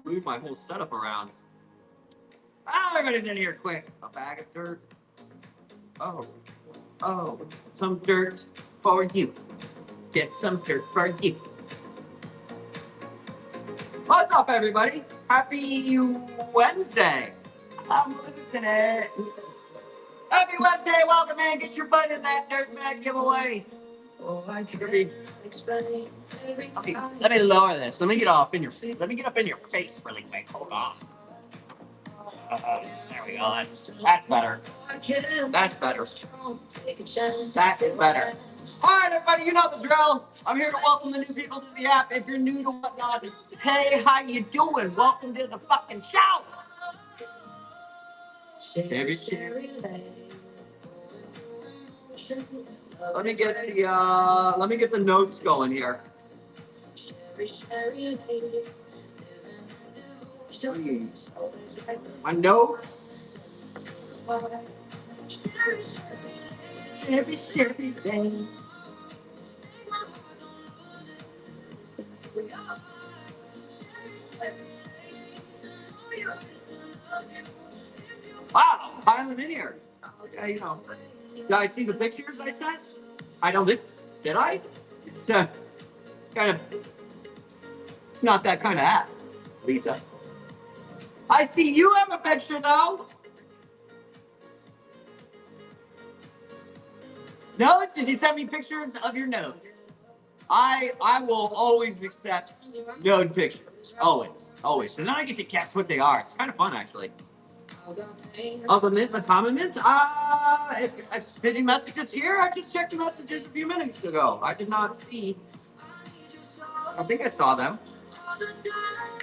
move my whole setup around. Oh, everybody's in here quick. A bag of dirt. Oh, some dirt for you. Get some dirt for you. What's up, everybody? Happy Wednesday. I'm losing it. Happy Wednesday. Welcome in. Get your butt in that dirt bag giveaway. Let me lower this. Let me get up in your face really quick. Hold on. There we go. That's better. That's better. That is better. All right, everybody, you know the drill. I'm here to welcome the new people to the app. If you're new to Whatnot, hey, how you doing? Welcome to the fucking show. Let me get the notes going here. My notes. Sherry day. Wow, piling in here. Yeah, you know. Did I see the pictures I sent? I don't think. Did I? It's kind of. It's not that kind of app, Lisa. I see you have a picture though. Notes? Did you send me pictures of your notes? I will always accept node pictures. Always. And then I get to guess what they are. It's kind of fun, actually. Of the mint, the common mint? Did you message us here? I just checked your messages a few minutes ago. I did not see. I think I saw them.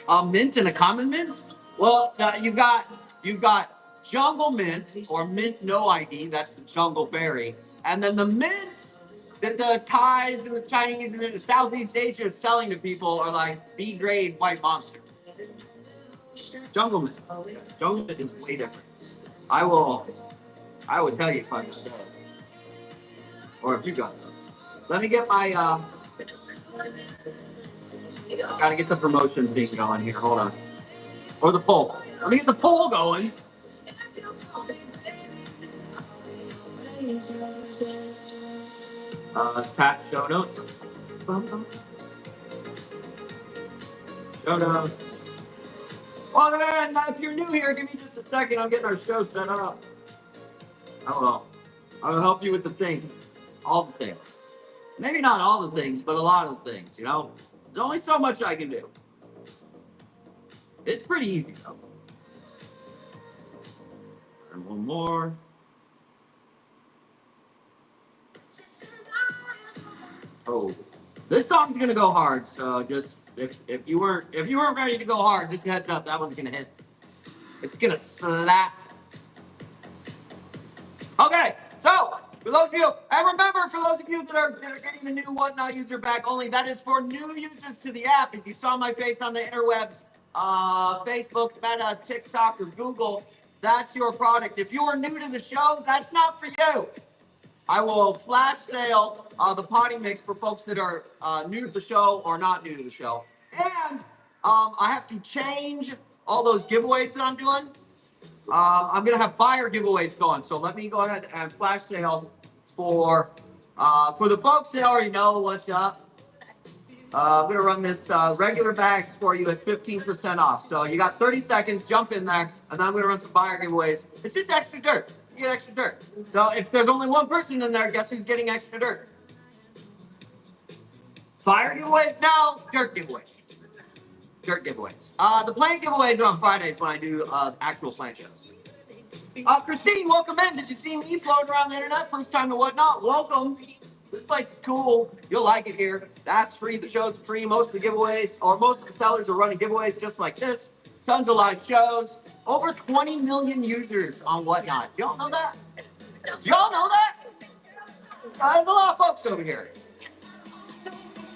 A mint and a common mint? Well, you've got jungle mint or mint no ID. That's the jungle berry. And then the mints that the Thais and the Chinese and the Southeast Asia is selling to people are like B-grade white monsters. Jungle mint. Jungle mint is way different. I would tell you if I got those. Or if you got those. Let me get my gotta get the promotion thing going here. Hold on. Or the poll. Let me get the poll going. Tap show notes. Show notes. Well, man, if you're new here, give me just a second. I'm getting our show set up. I'll help you with the things. All the things. Maybe not all the things, but a lot of the things, you know? There's only so much I can do. It's pretty easy, though. And one more. Oh, this song's gonna go hard. So just if you weren't ready to go hard, just heads up, that one's gonna hit. It's gonna slap. Okay, so for those of you, and remember, for those of you that are getting the new Whatnot user back only, that is for new users to the app. If you saw my face on the interwebs, Facebook, Meta, TikTok, or Google, that's your product. If you are new to the show, that's not for you. I will flash sale the potty mix for folks that are new to the show or not new to the show. And I have to change all those giveaways that I'm doing. I'm going to have buyer giveaways going. So let me go ahead and flash sale for the folks that already know what's up. I'm going to run this regular bags for you at 15% off. So you got 30 seconds, jump in there, and then I'm going to run some buyer giveaways. It's just extra dirt. You get extra dirt. So if there's only one person in there, guess who's getting extra dirt? Buyer giveaways now, dirt giveaways. Dirt giveaways. The plant giveaways are on Fridays when I do actual plant shows. Christine, welcome in. Did you see me floating around the internet? First time to Whatnot? Welcome. This place is cool. You'll like it here. That's free. The show's free. Most of the giveaways, or most of the sellers are running giveaways just like this. Tons of live shows. Over 20 million users on Whatnot. Y'all know that? Y'all know that? There's a lot of folks over here.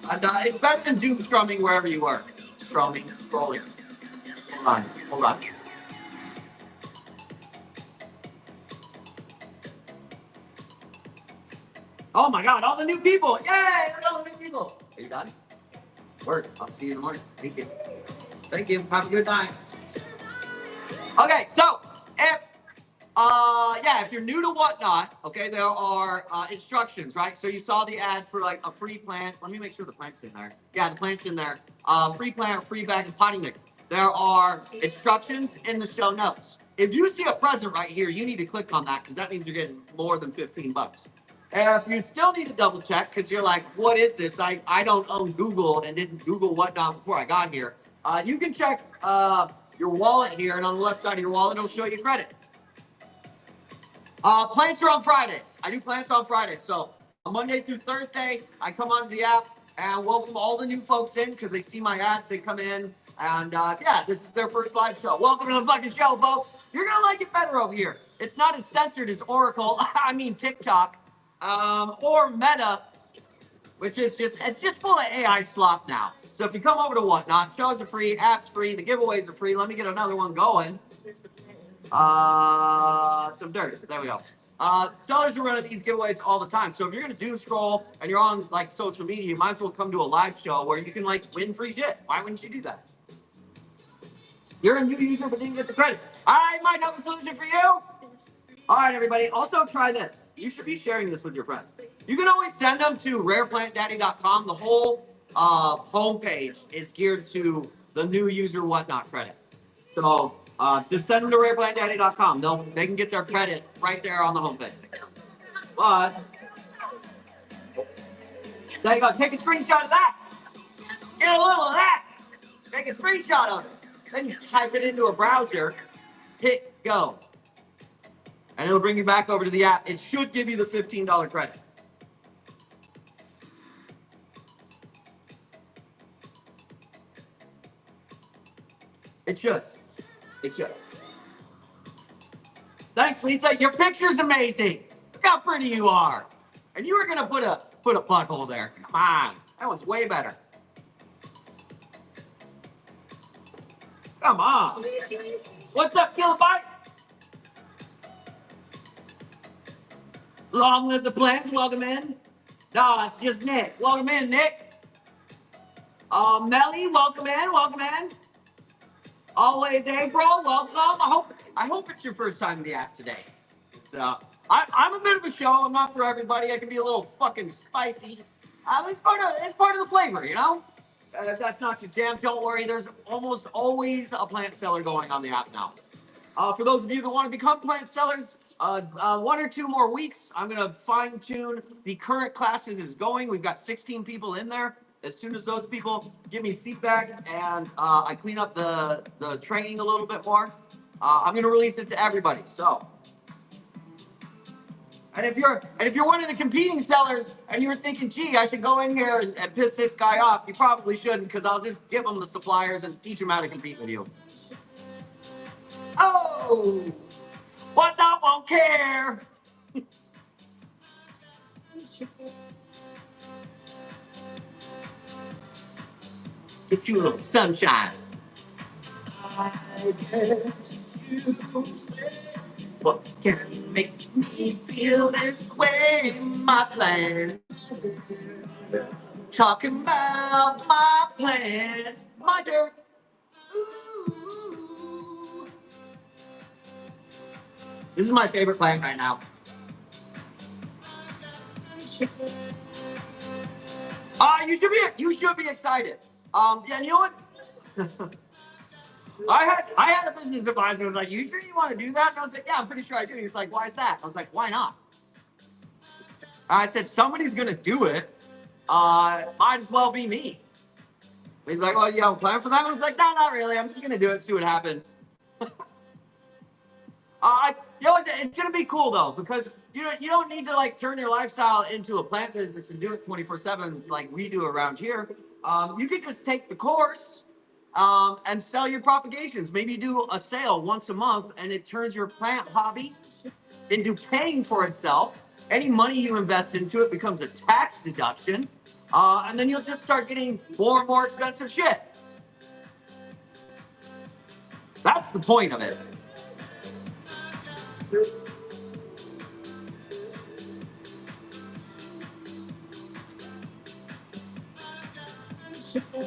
And, it's better than doom strumming wherever you work. Strumming, scrolling. Hold on. Oh my God, all the new people. Yay, all the new people. Are you done? Work. I'll see you in the morning. Thank you. Thank you. Have a good night. Okay, so if you're new to Whatnot, okay, there are instructions, right? So you saw the ad for like a free plant. Let me make sure the plant's in there. Yeah, the plant's in there. Free plant, free bag, and potting mix. There are instructions in the show notes. If you see a present right here, you need to click on that because that means you're getting more than 15 bucks. If you still need to double check because you're like, what is this? I don't own Google and didn't Google Whatnot before I got here. You can check your wallet here, and on the left side of your wallet, it'll show you credit. Plants are on Fridays. I do plants on Fridays. So Monday through Thursday, I come onto the app and welcome all the new folks in because they see my ads. They come in and this is their first live show. Welcome to the fucking show, folks. You're gonna like it better over here. It's not as censored as Oracle. I mean TikTok or Meta, which is it's just full of AI slop now. So if you come over to Whatnot, shows are free, apps free, the giveaways are free. Let me get another one going. Some dirt. There we go. Sellers are running these giveaways all the time. So if you're gonna doom scroll and you're on like social media, you might as well come to a live show where you can like win free shit. Why wouldn't you do that? You're a new user but didn't get the credit. I might have a solution for you. All right, everybody. Also try this. You should be sharing this with your friends. You can always send them to rareplantdaddy.com. The whole homepage is geared to the new user Whatnot credit. So just send them to rareplantdaddy.com. They can get their credit right there on the homepage. But there you go. Take a screenshot of that. Get a little of that. Take a screenshot of it. Then you type it into a browser. Hit go. And it'll bring you back over to the app. It should give you the $15 credit. It should. It should. Thanks, Lisa. Your picture's amazing. Look how pretty you are. And you were gonna put a butthole there. Come on. That one's way better. Come on. What's up, Kilobyte? Long live the plants. Welcome in. No, it's just Nick. Welcome in, Nick. Melly, welcome in. Welcome in. Always April, welcome. I hope it's your first time in the app today. I'm a bit of a show. I'm not for everybody. I can be a little fucking spicy. It's part of the flavor, you know. If that's not your jam, don't worry. There's almost always a plant seller going on the app now. For those of you that want to become plant sellers, 1 or 2 more weeks, I'm going to fine tune the current classes is going. We've got 16 people in there. As soon as those people give me feedback and I clean up the training a little bit more, I'm going to release it to everybody. So, and if you're one of the competing sellers and you're thinking, gee, I should go in here and piss this guy off, you probably shouldn't, because I'll just give him the suppliers and teach him how to compete with you. Oh, Whatnot won't care. Get you a little sunshine. What can make me feel this way, my plans? Talking about my plans, my dirt. Ooh. This is my favorite plant right now. You should be excited. Yeah, you know what? I had a business advisor who was like, "You sure you want to do that?" And I was like, "Yeah, I'm pretty sure I do." He's like, "Why is that?" I was like, "Why not?" I said, "Somebody's gonna do it. Might as well be me." He's like, "Oh, you have a plan for that?" I was like, "No, not really. I'm just gonna do it, see what happens." It's gonna be cool though, because you don't need to like turn your lifestyle into a plant business and do it 24/7 like we do around here. You could just take the course and sell your propagations. Maybe do a sale once a month, and it turns your plant hobby into paying for itself. Any money you invest into it becomes a tax deduction, and then you'll just start getting more and more expensive shit. That's the point of it.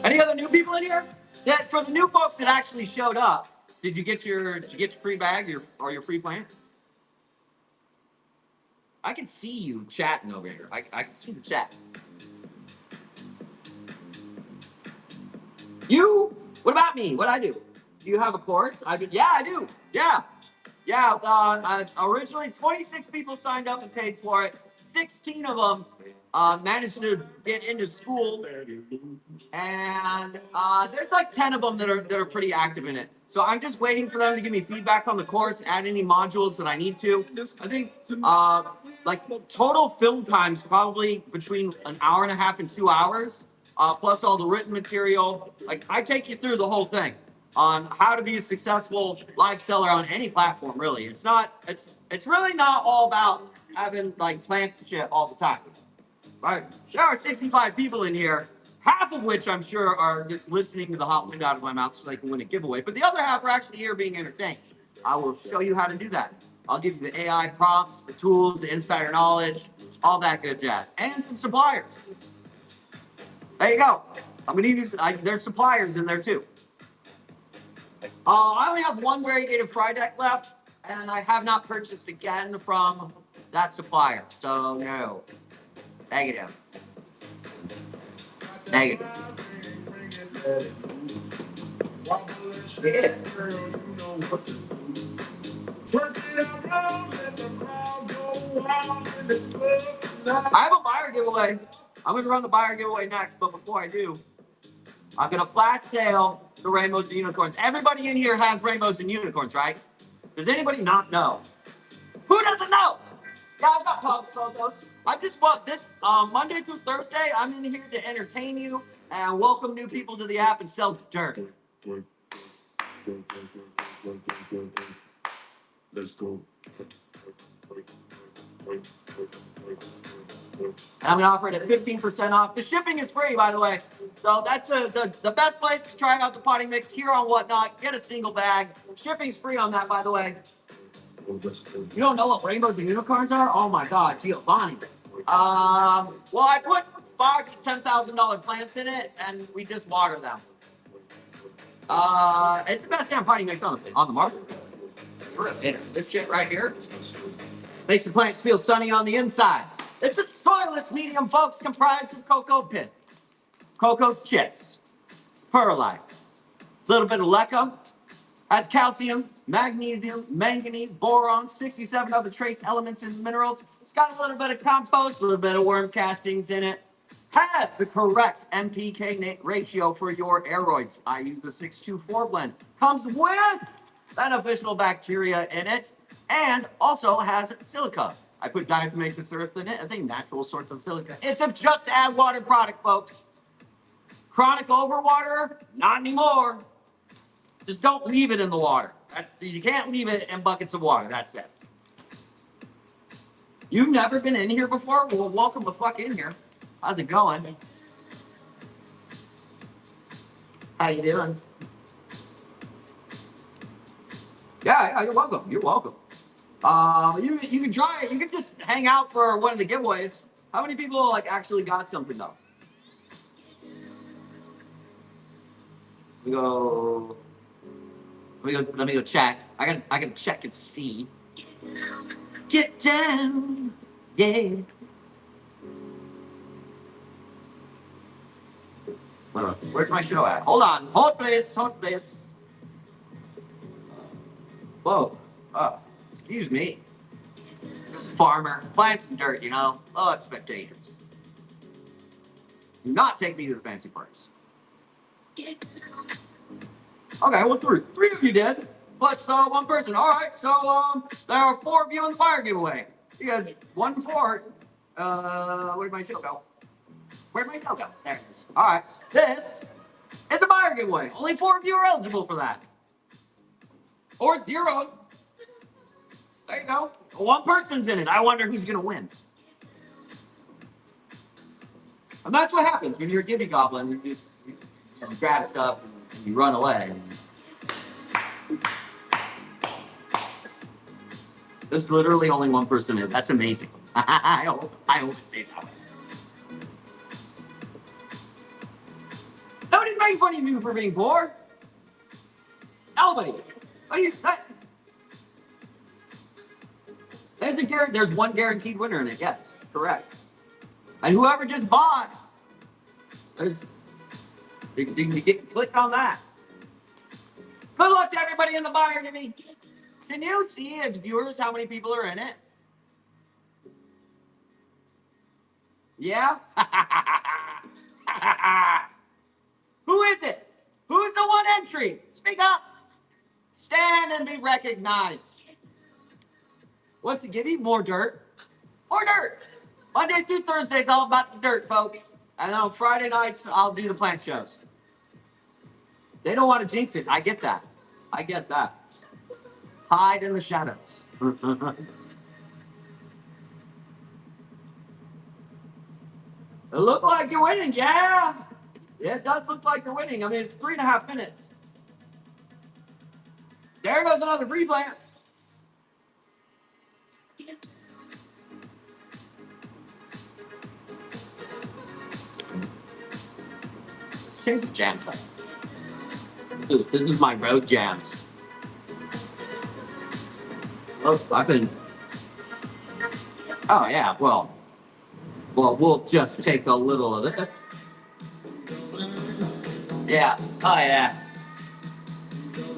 Any other new people in here? Yeah, for the new folks that actually showed up, did you get your free bag or your free plant? I can see you chatting over here. I can see the chat. You? What about me? What I do? Do you have a course? Yeah, I do. Yeah. Yeah, originally 26 people signed up and paid for it. 16 of them managed to get into school, and there's like 10 of them that are pretty active in it. So I'm just waiting for them to give me feedback on the course, add any modules that I need to. I think like total film time's probably between an hour and a half and 2 hours, plus all the written material. Like I take you through the whole thing on how to be a successful live seller on any platform. Really, it's really not all about having like plants and shit all the time. Right? There are 65 people in here, half of which I'm sure are just listening to the hot wind out of my mouth so they can win a giveaway. But the other half are actually here being entertained. I will show you how to do that. I'll give you the AI prompts, the tools, the insider knowledge, all that good jazz, and some suppliers. There you go. I'm gonna use. There's suppliers in there too. I only have one variegated fry deck left, and I have not purchased again from that supplier. So no. Negative. Negative. Yeah. I have a buyer giveaway. I'm going to run the buyer giveaway next, but before I do, I'm going to flash sale the rainbows and unicorns. Everybody in here has rainbows and unicorns, right? Does anybody not know? Who doesn't know? Yeah, I've got photos. I just want this Monday through Thursday. I'm in here to entertain you and welcome new people to the app and sell dirt. Let's go. And I'm gonna offer it at 15% off. The shipping is free, by the way. So that's the best place to try out the potting mix here on Whatnot. Get a single bag. Shipping's free on that, by the way. You don't know what rainbows and unicorns are? Oh my God, Giovanni. Well, I put $5,000 to $10,000 plants in it, and we just water them. It's the best damn potting mix on the market. It's this shit right here makes the plants feel sunny on the inside. It's a soilless medium, folks, comprised of cocoa pit, cocoa chips, perlite, a little bit of leca, has calcium, magnesium, manganese, boron, 67 other trace elements and minerals. It's got a little bit of compost, a little bit of worm castings in it. Has the correct NPK ratio for your aeroids. I use the 624 blend. Comes with beneficial bacteria in it, and also has silica. I put diatomaceous earth in it as a natural source of silica. It's a just add water product, folks. Chronic overwater, not anymore. Just don't leave it in the water. You can't leave it in buckets of water. That's it. You've never been in here before? Well, welcome the fuck in here. How's it going? How you doing? Yeah, you're welcome. You're welcome. You can try it. You can just hang out for one of the giveaways. How many people like actually got something though? Let me go check. I gotta check and see. Get down, yeah. Where's my show at? Hold on. Hold please. Whoa. Excuse me. This farmer, plants and dirt, you know. Low expectations. Do not take me to the fancy parties. Okay, well, three of you did, plus one person. All right, so there are 4 of you in the fire giveaway. You got 1 for. Where'd my show go? There it is. All right, this is a buyer giveaway. Only 4 of you are eligible for that, or 0. There you go. 1 person's in it. I wonder who's gonna win. And that's what happens when you're a gibby goblin. You grab stuff and you run away. There's literally only 1 person in. That's amazing. I hope it stays that way. Nobody's making fun of you for being poor. Nobody. What do you say? There's one guaranteed winner in it. Yes, correct. And whoever just bought, click on that. Good luck to everybody in the buyer gimme. Can you see as viewers how many people are in it? Yeah? Who is it? Who's the one entry? Speak up. Stand and be recognized. What's it give you? More dirt? More dirt. Mondays through Thursdays, all about the dirt, folks. And then on Friday nights, I'll do the plant shows. They don't want to jinx it. I get that. I get that. Hide in the shadows. It looked like you're winning. Yeah. It does look like you're winning. I mean, it's 3.5 minutes. There goes another free plant. Let's change the jam time. This is my road jams. Oh, Oh yeah. Well, we'll just take a little of this. Yeah. Oh yeah.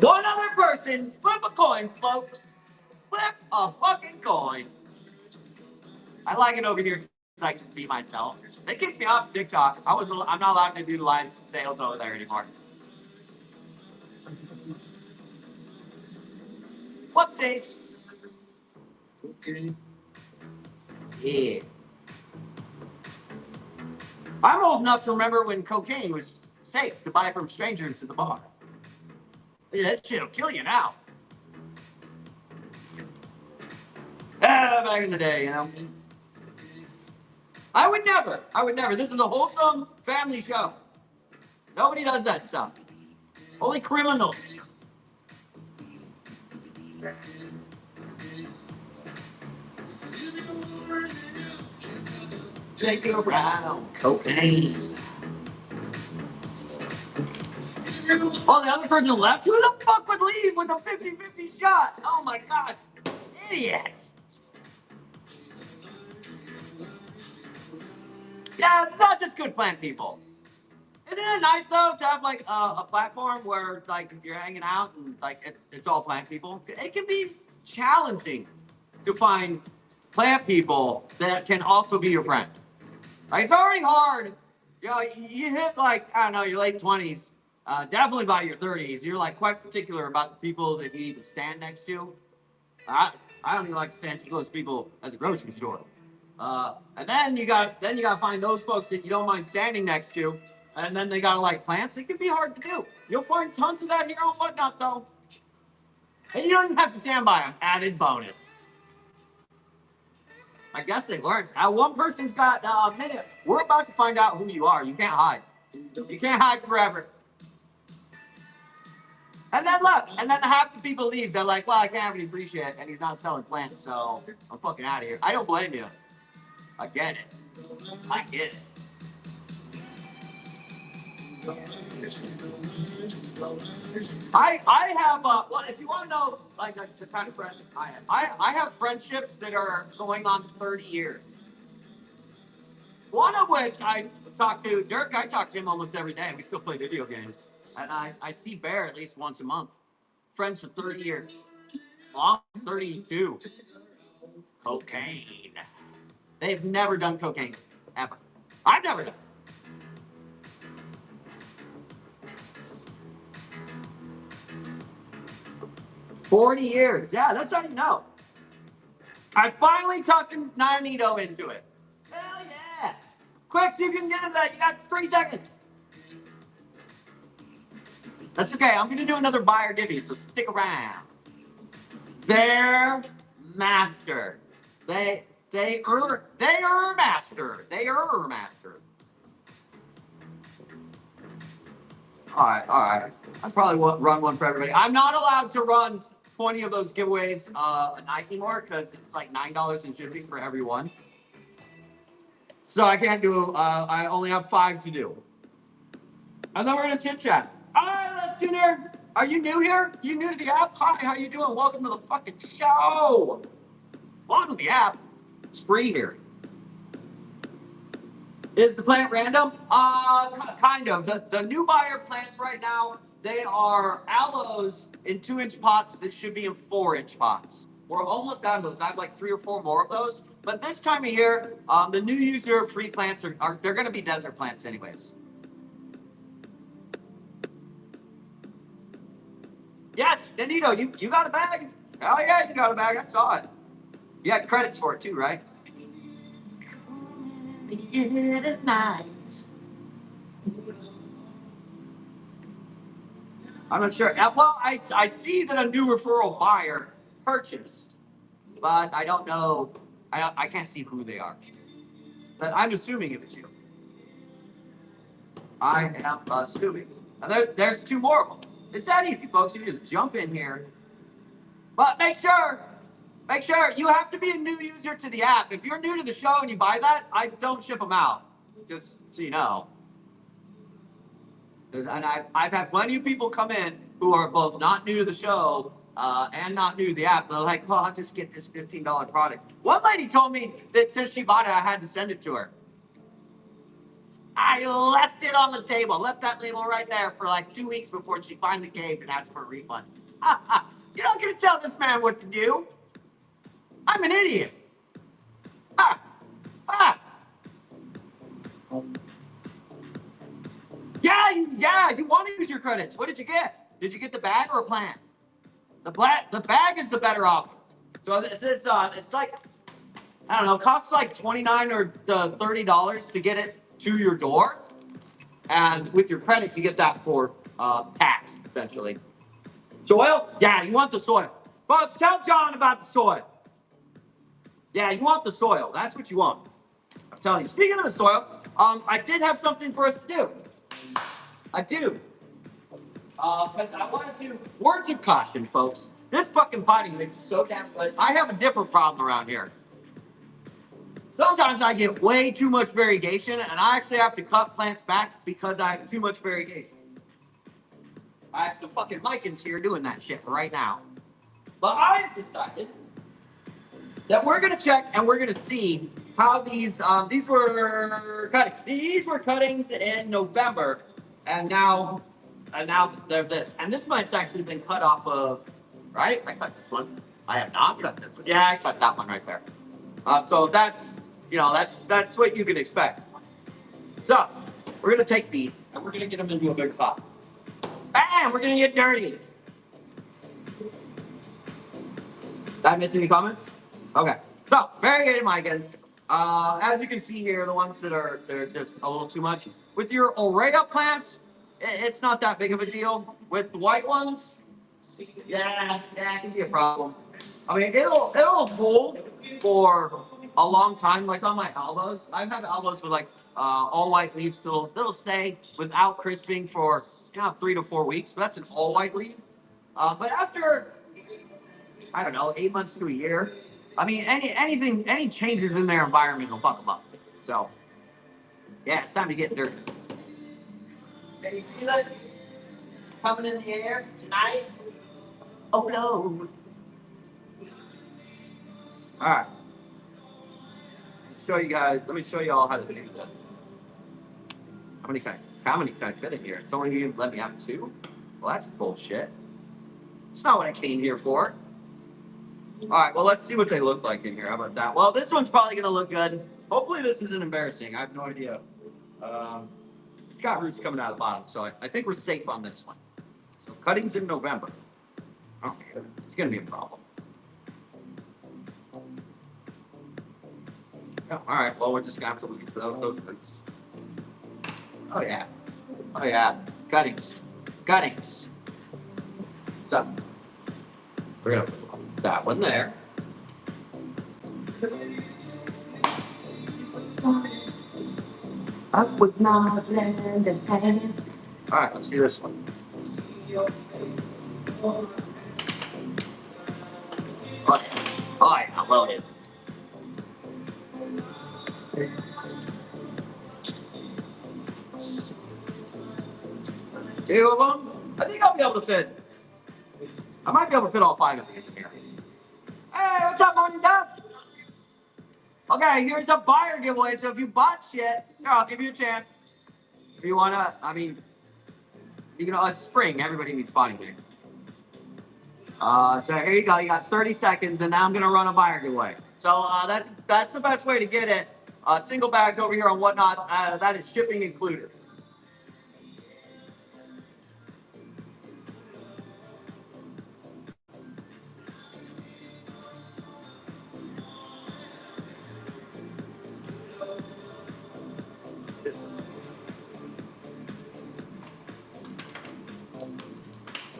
One other person, flip a coin, folks. Flip a fucking coin. I like it over here. I can be myself. They kicked me off TikTok. I'm not allowed to do live sales over there anymore. Whoopsies. Okay. Yeah. I'm old enough to remember when cocaine was safe to buy from strangers at the bar. Yeah, that shit'll kill you now. Back in the day, you know. I would never. This is a wholesome family show. Nobody does that stuff. Only criminals. Take it around, cocaine. Oh, the other person left? Who the fuck would leave with a 50-50 shot? Oh my gosh. Idiots. Yeah, it's not just good plant people. Isn't it nice though to have like a platform where like you're hanging out and like it's all plant people? It can be challenging to find plant people that can also be your friend. Like, it's already hard. You know, you hit like I don't know your late 20s, definitely by your 30s. You're like quite particular about the people that you even stand next to. I don't even like to stand too close to people at the grocery store. And then you got to find those folks that you don't mind standing next to, and then they got to like plants. It can be hard to do. You'll find tons of that here on Whatnot though, and you don't even have to stand by them. Added bonus. I guess they learned. One person's got a minute. We're about to find out who you are. You can't hide. You can't hide forever. And then look, and then half the people leave. They're like, well, I can't have any free shit, and he's not selling plants, so I'm fucking out of here. I don't blame you. I get it. I get it. I have well, if you want to know like the kind of friends I have friendships that are going on 30 years. One of which I talk to Dirk. I talk to him almost every day. We still play video games, and I see Bear at least once a month. Friends for 30 years. Long 32. Cocaine. They've never done cocaine ever. I've never done. 40 years. Yeah, that's how you know. I finally talked Nyanito into it. Hell yeah. Quick, see if you can get into that. You got 3 seconds. That's okay. I'm going to do another buyer divvy, so stick around. Their master. They are master. They are master. All right. I probably won't run one for everybody. I'm not allowed to run 20 of those giveaways a night anymore because it's like $9 in shipping for every one. So I can't do. I only have 5 to do. And then we're gonna chit chat. All right, let's tune in. Are you new here? You new to the app? Hi, how you doing? Welcome to the fucking show. Welcome to the app. It's free here. Is the plant random? Kind of. The new buyer plants right now, they are aloes in 2-inch pots that should be in 4-inch pots. We're almost out of those. I have like 3 or 4 more of those. But this time of year, the new user free plants are they're going to be desert plants anyways. Yes, Danito, you got a bag? Oh yeah, you got a bag. I saw it. You had credits for it too, right? I'm not sure. Well, I see that a new referral buyer purchased, but I don't know. I can't see who they are. But I'm assuming it was you. I am assuming. And there's 2 more of them. It's that easy, folks. You just jump in here. But make sure you have to be a new user to the app. If you're new to the show and you buy that, I don't ship them out. Just so you know. And I've had plenty of people come in who are both not new to the show and not new to the app. They're like, well, I'll just get this $15 product. One lady told me that since she bought it, I had to send it to her. I left it on the table, left that label right there for like 2 weeks before she finally caved and asked for a refund. You're not going to tell this man what to do. I'm an idiot. Ah, ah. Yeah, you want to use your credits. What did you get? Did you get the bag or a plant? The bag is the better offer. So it's like, I don't know, it costs like $29 or $30 to get it to your door. And with your credits, you get that for tax, essentially. Soil? Yeah, you want the soil. Folks, tell John about the soil. Yeah, you want the soil. That's what you want. I'm telling you. Speaking of the soil, I did have something for us to do. I do. Because I want to do words of caution, folks. This fucking potting mix is so damn good. I have a different problem around here. Sometimes I get way too much variegation, and I actually have to cut plants back because I have too much variegation. I have some fucking lichens here doing that shit right now. But I've decided that we're gonna check and we're gonna see how these were cuttings. These were cuttings in November, and now they're this. And this plant's actually been cut off of, right? I cut this one. I have not cut this one. Yeah, I cut that one right there. So that's what you can expect. So we're gonna take these and we're gonna get them into a big pot. Bam! We're gonna get dirty. Did I miss any comments? Okay. So variegated micans. As you can see here, the ones they're just a little too much. With your Aurea plants, it's not that big of a deal. With the white ones, yeah, it can be a problem. I mean, it'll hold for a long time. Like on my albos, I have albos with like all white leaves, so they'll stay without crisping for 3 to 4 weeks. But that's an all white leaf. But after, I don't know, 8 months to a year, I mean, any changes in their environment will fuck them up. So, yeah, it's time to get dirty. Can you feel it coming in the air tonight? Oh no! All right. Show you guys. Let me show you all how to do this. How many can I fit in here? It's only gonna let me have 2. Well, that's bullshit. It's not what I came here for. All right. Well, let's see what they look like in here. How about that? Well, this one's probably gonna look good. Hopefully, this isn't embarrassing. I have no idea. It's got roots coming out of the bottom, so I think we're safe on this one. So cuttings in November. Oh, it's gonna be a problem. Oh, all right. Well, we're just gonna have to lose those roots. Oh yeah. Oh yeah. Cuttings. So we're gonna put that one there. I would not land in panic. All right, let's see this one. Oh yeah, loaded. 2 of them. I think I'll be able to fit. I might be able to fit all 5 of these in here. Hey, what's up, Morning Duff? Okay, here's a buyer giveaway. So if you bought shit, here, I'll give you a chance. If you wanna, I mean, you know, it's spring. Everybody needs spotting gigs. So here you go. You got 30 seconds, and now I'm gonna run a buyer giveaway. So that's the best way to get it. Single bags over here on Whatnot. That is shipping included.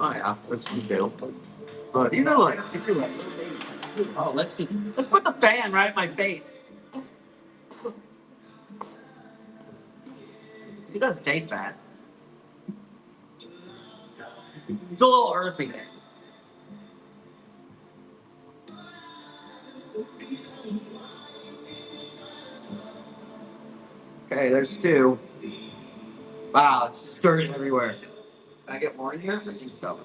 Oh yeah, that's what we do. But these are like, oh, let's put the fan right at my face. It doesn't taste bad. It's a little earthy. Okay, there's 2. Wow, it's stirring everywhere. Can I get more in here? I think so.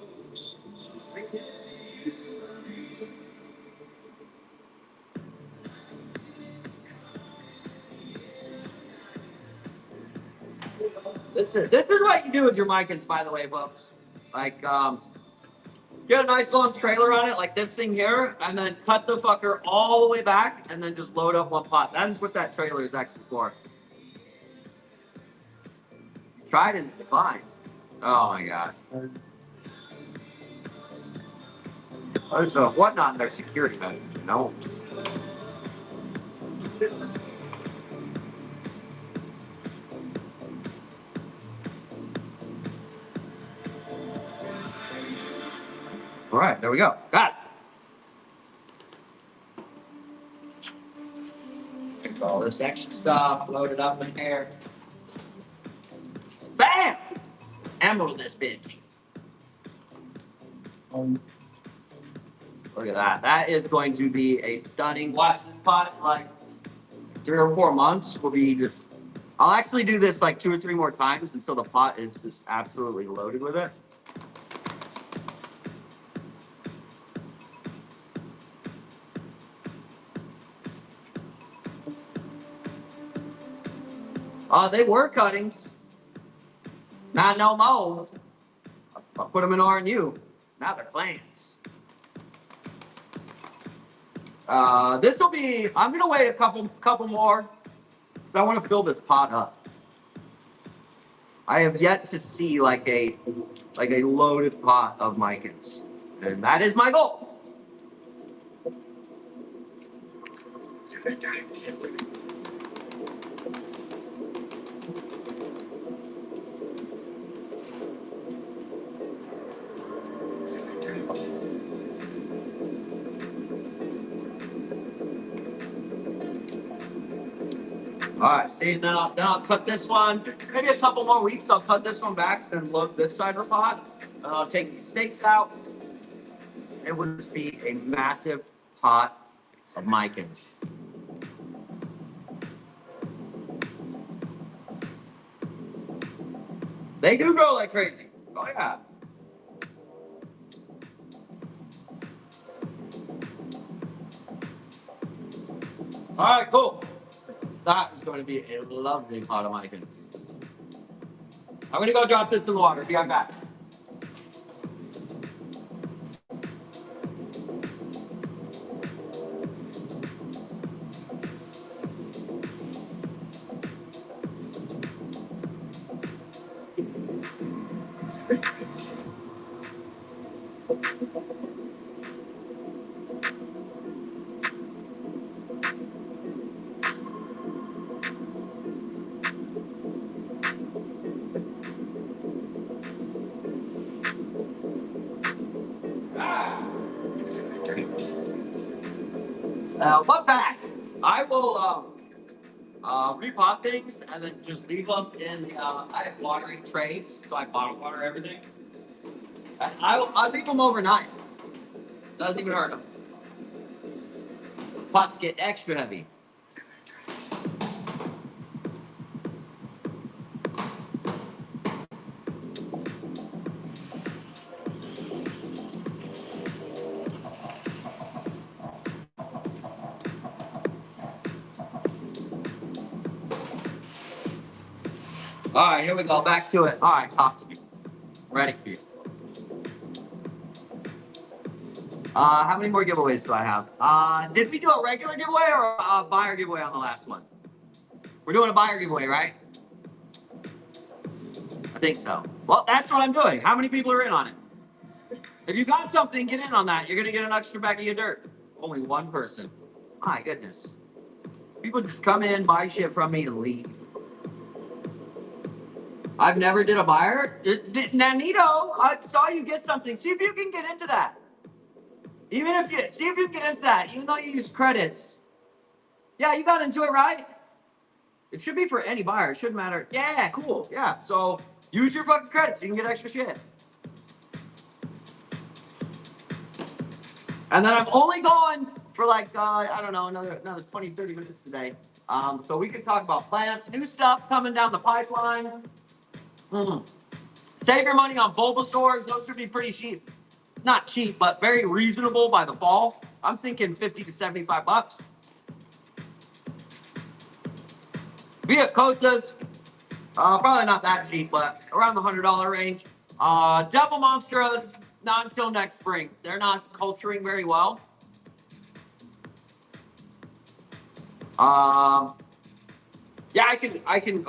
This is what you do with your Micans, by the way, folks. Like, get a nice long trailer on it, like this thing here, and then cut the fucker all the way back, and then just load up one pot. That's what that trailer is actually for. Tried it, it's fine. Oh my god. There's a Whatnot in their security mode, you know? All right, there we go. Got it. Get all this extra stuff loaded up in here. Bam! Ammo this bitch. Look at that. That is going to be a stunning. Watch this pot in like 3 or 4 months. Will be just. I'll actually do this like 2 or 3 more times until the pot is just absolutely loaded with it. They were cuttings. Not no more. I put them in RNU. Now they're plants. This will be. I'm gonna wait a couple more because I want to fill this pot up. I have yet to see like a loaded pot of Micans, and that is my goal. All right, see, then I'll cut this one. Maybe a couple more weeks, I'll cut this one back and load this side of the pot. And I'll take these steaks out. It would just be a massive pot of Micans. They do grow like crazy. Oh yeah. All right, cool. That is going to be a lovely pot of Micans. I'm gonna go drop this in the water. Be right back. Fun fact, I will repot things and then just leave them in I have watering trays, so I bottle water everything. I'll leave them overnight. Doesn't even hurt them. Pots get extra heavy. All right, here we go. Back to it. All right, talk to me. Ready for you. How many more giveaways do I have? Did we do a regular giveaway or a buyer giveaway on the last one? We're doing a buyer giveaway, right? I think so. Well, that's what I'm doing. How many people are in on it? If you got something, get in on that. You're going to get an extra bag of your dirt. Only one person. My goodness. People just come in, buy shit from me, and leave. I've never did a buyer. Nanito, I saw you get something. See if you can get into that. See if you can get into that, even though you use credits. Yeah, you got into it, right? It should be for any buyer. It shouldn't matter. Yeah, cool. Yeah, so use your fucking credits. You can get extra shit. And then I'm only going for like, I don't know, another 20, 30 minutes today. So we can talk about plants, new stuff coming down the pipeline. Save your money on Bulbasaurs. Those should be pretty cheap. Not cheap, but very reasonable by the fall. I'm thinking 50 to 75 bucks. Viacosas, probably not that cheap, but around the $100 range. Devil Monstras, not until next spring. They're not culturing very well. Yeah, I can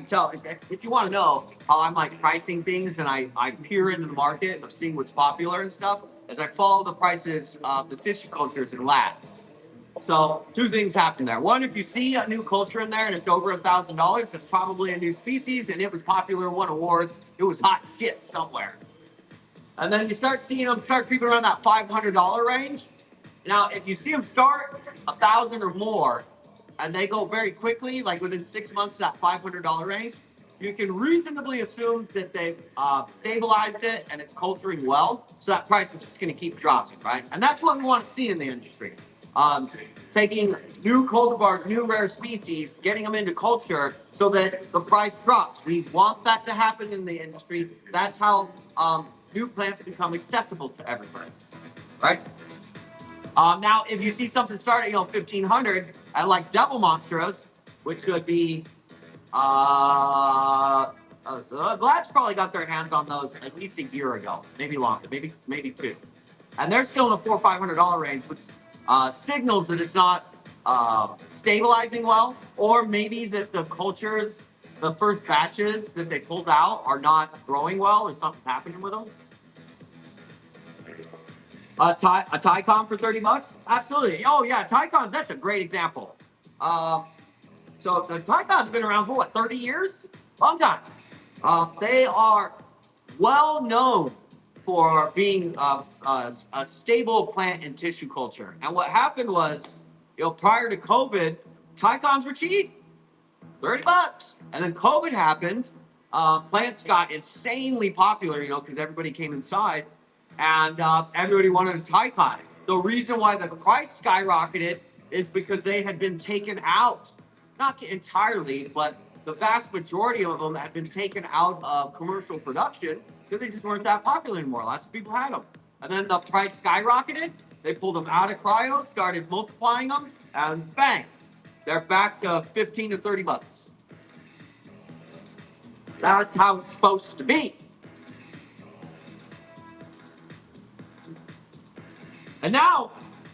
tell if you want to know how I'm like pricing things and I peer into the market of seeing what's popular and stuff as I follow the prices of the tissue cultures and labs. So two things happen there. One, if you see a new culture in there and it's over $1,000, it's probably a new species and it was popular, won awards. It was hot shit somewhere. And then you start seeing them start creeping around that $500 range. Now, if you see them start 1,000 or more, and they go very quickly, like within 6 months, that $500 range, you can reasonably assume that they've stabilized it and it's culturing well. So that price is just going to keep dropping, right? And that's what we want to see in the industry. Taking new cultivars, new rare species, getting them into culture so that the price drops. We want that to happen in the industry. That's how new plants become accessible to everybody, right? Now, if you see something starting, 1,500, I like Devil Monstras, which could be, Labs probably got their hands on those at least a year ago, maybe longer, maybe two, and they're still in the $400 or $500 range, which signals that it's not stabilizing well, or maybe that the cultures, the first batches that they pulled out, are not growing well, or something's happening with them. A Tycon for 30 bucks? Absolutely. Oh yeah, Tycons, that's a great example. So the Tycon's been around for what, 30 years? Long time. They are well known for being a stable plant in tissue culture. And what happened was, prior to COVID, Tycons were cheap, 30 bucks. And then COVID happened. Plants got insanely popular, because everybody came inside. And everybody wanted a Tycon. The reason why the price skyrocketed is because they had been taken out, not entirely, but the vast majority of them had been taken out of commercial production because they just weren't that popular anymore. Lots of people had them. And then the price skyrocketed. They pulled them out of cryo, started multiplying them, and bang, they're back to 15 to 30 bucks. That's how it's supposed to be. And now,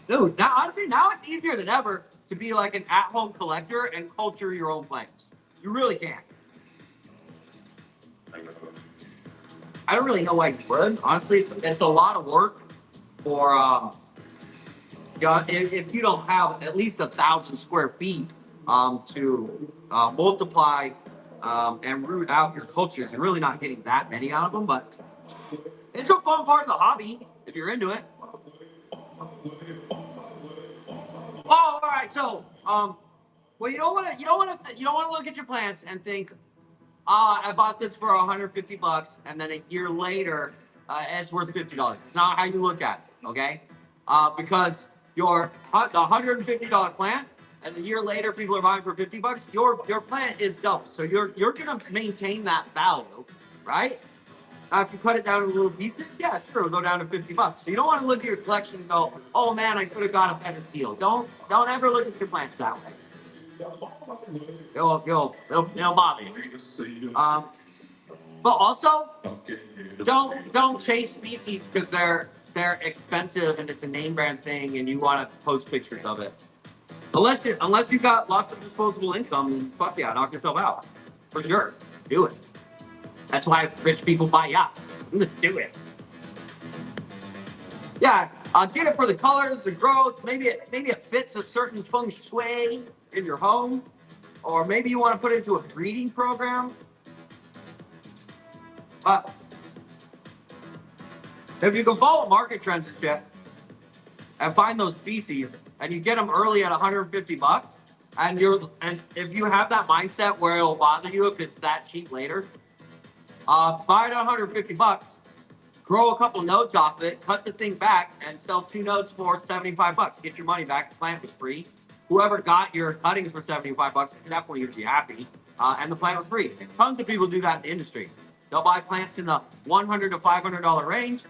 dude, honestly, now it's easier than ever to be like an at-home collector and culture your own plants. You really can. I don't really know why you would. Honestly, it's a lot of work for, if you don't have at least 1,000 square feet to multiply and root out your cultures. You're really not getting that many out of them, but it's a fun part of the hobby if you're into it. Oh, all right. So, well, you don't want to look at your plants and think, I bought this for 150 bucks, and then a year later, it's worth $50. It's not how you look at it, okay? Because the $150 plant, and a year later, people are buying for 50 bucks. Your plant is double, so you're gonna maintain that value, right? If you cut it down into little pieces, yeah, sure, it'll go down to 50 bucks. So you don't want to look at your collection and go, oh man, I could have got a better deal. Don't ever look at your plants that way. It'll bother you. But also, don't chase species because they're expensive and it's a name brand thing and you want to post pictures of it. Unless you got lots of disposable income, then fuck yeah, knock yourself out. For sure. Do it. That's why rich people buy yachts. Do it. Yeah, get it for the colors, the growth. Maybe it fits a certain feng shui in your home, or maybe you want to put it into a breeding program. But if you can follow market trends and shit, and find those species, and you get them early at 150 bucks, and if you have that mindset where it'll bother you if it's that cheap later, buy it at 150 bucks. Grow a couple nodes off it, cut the thing back, and sell 2 nodes for 75 bucks. Get your money back. The plant was free. Whoever got your cuttings for 75 bucks is definitely going to be happy. And the plant was free. And tons of people do that in the industry. They'll buy plants in the $100 to $500 range,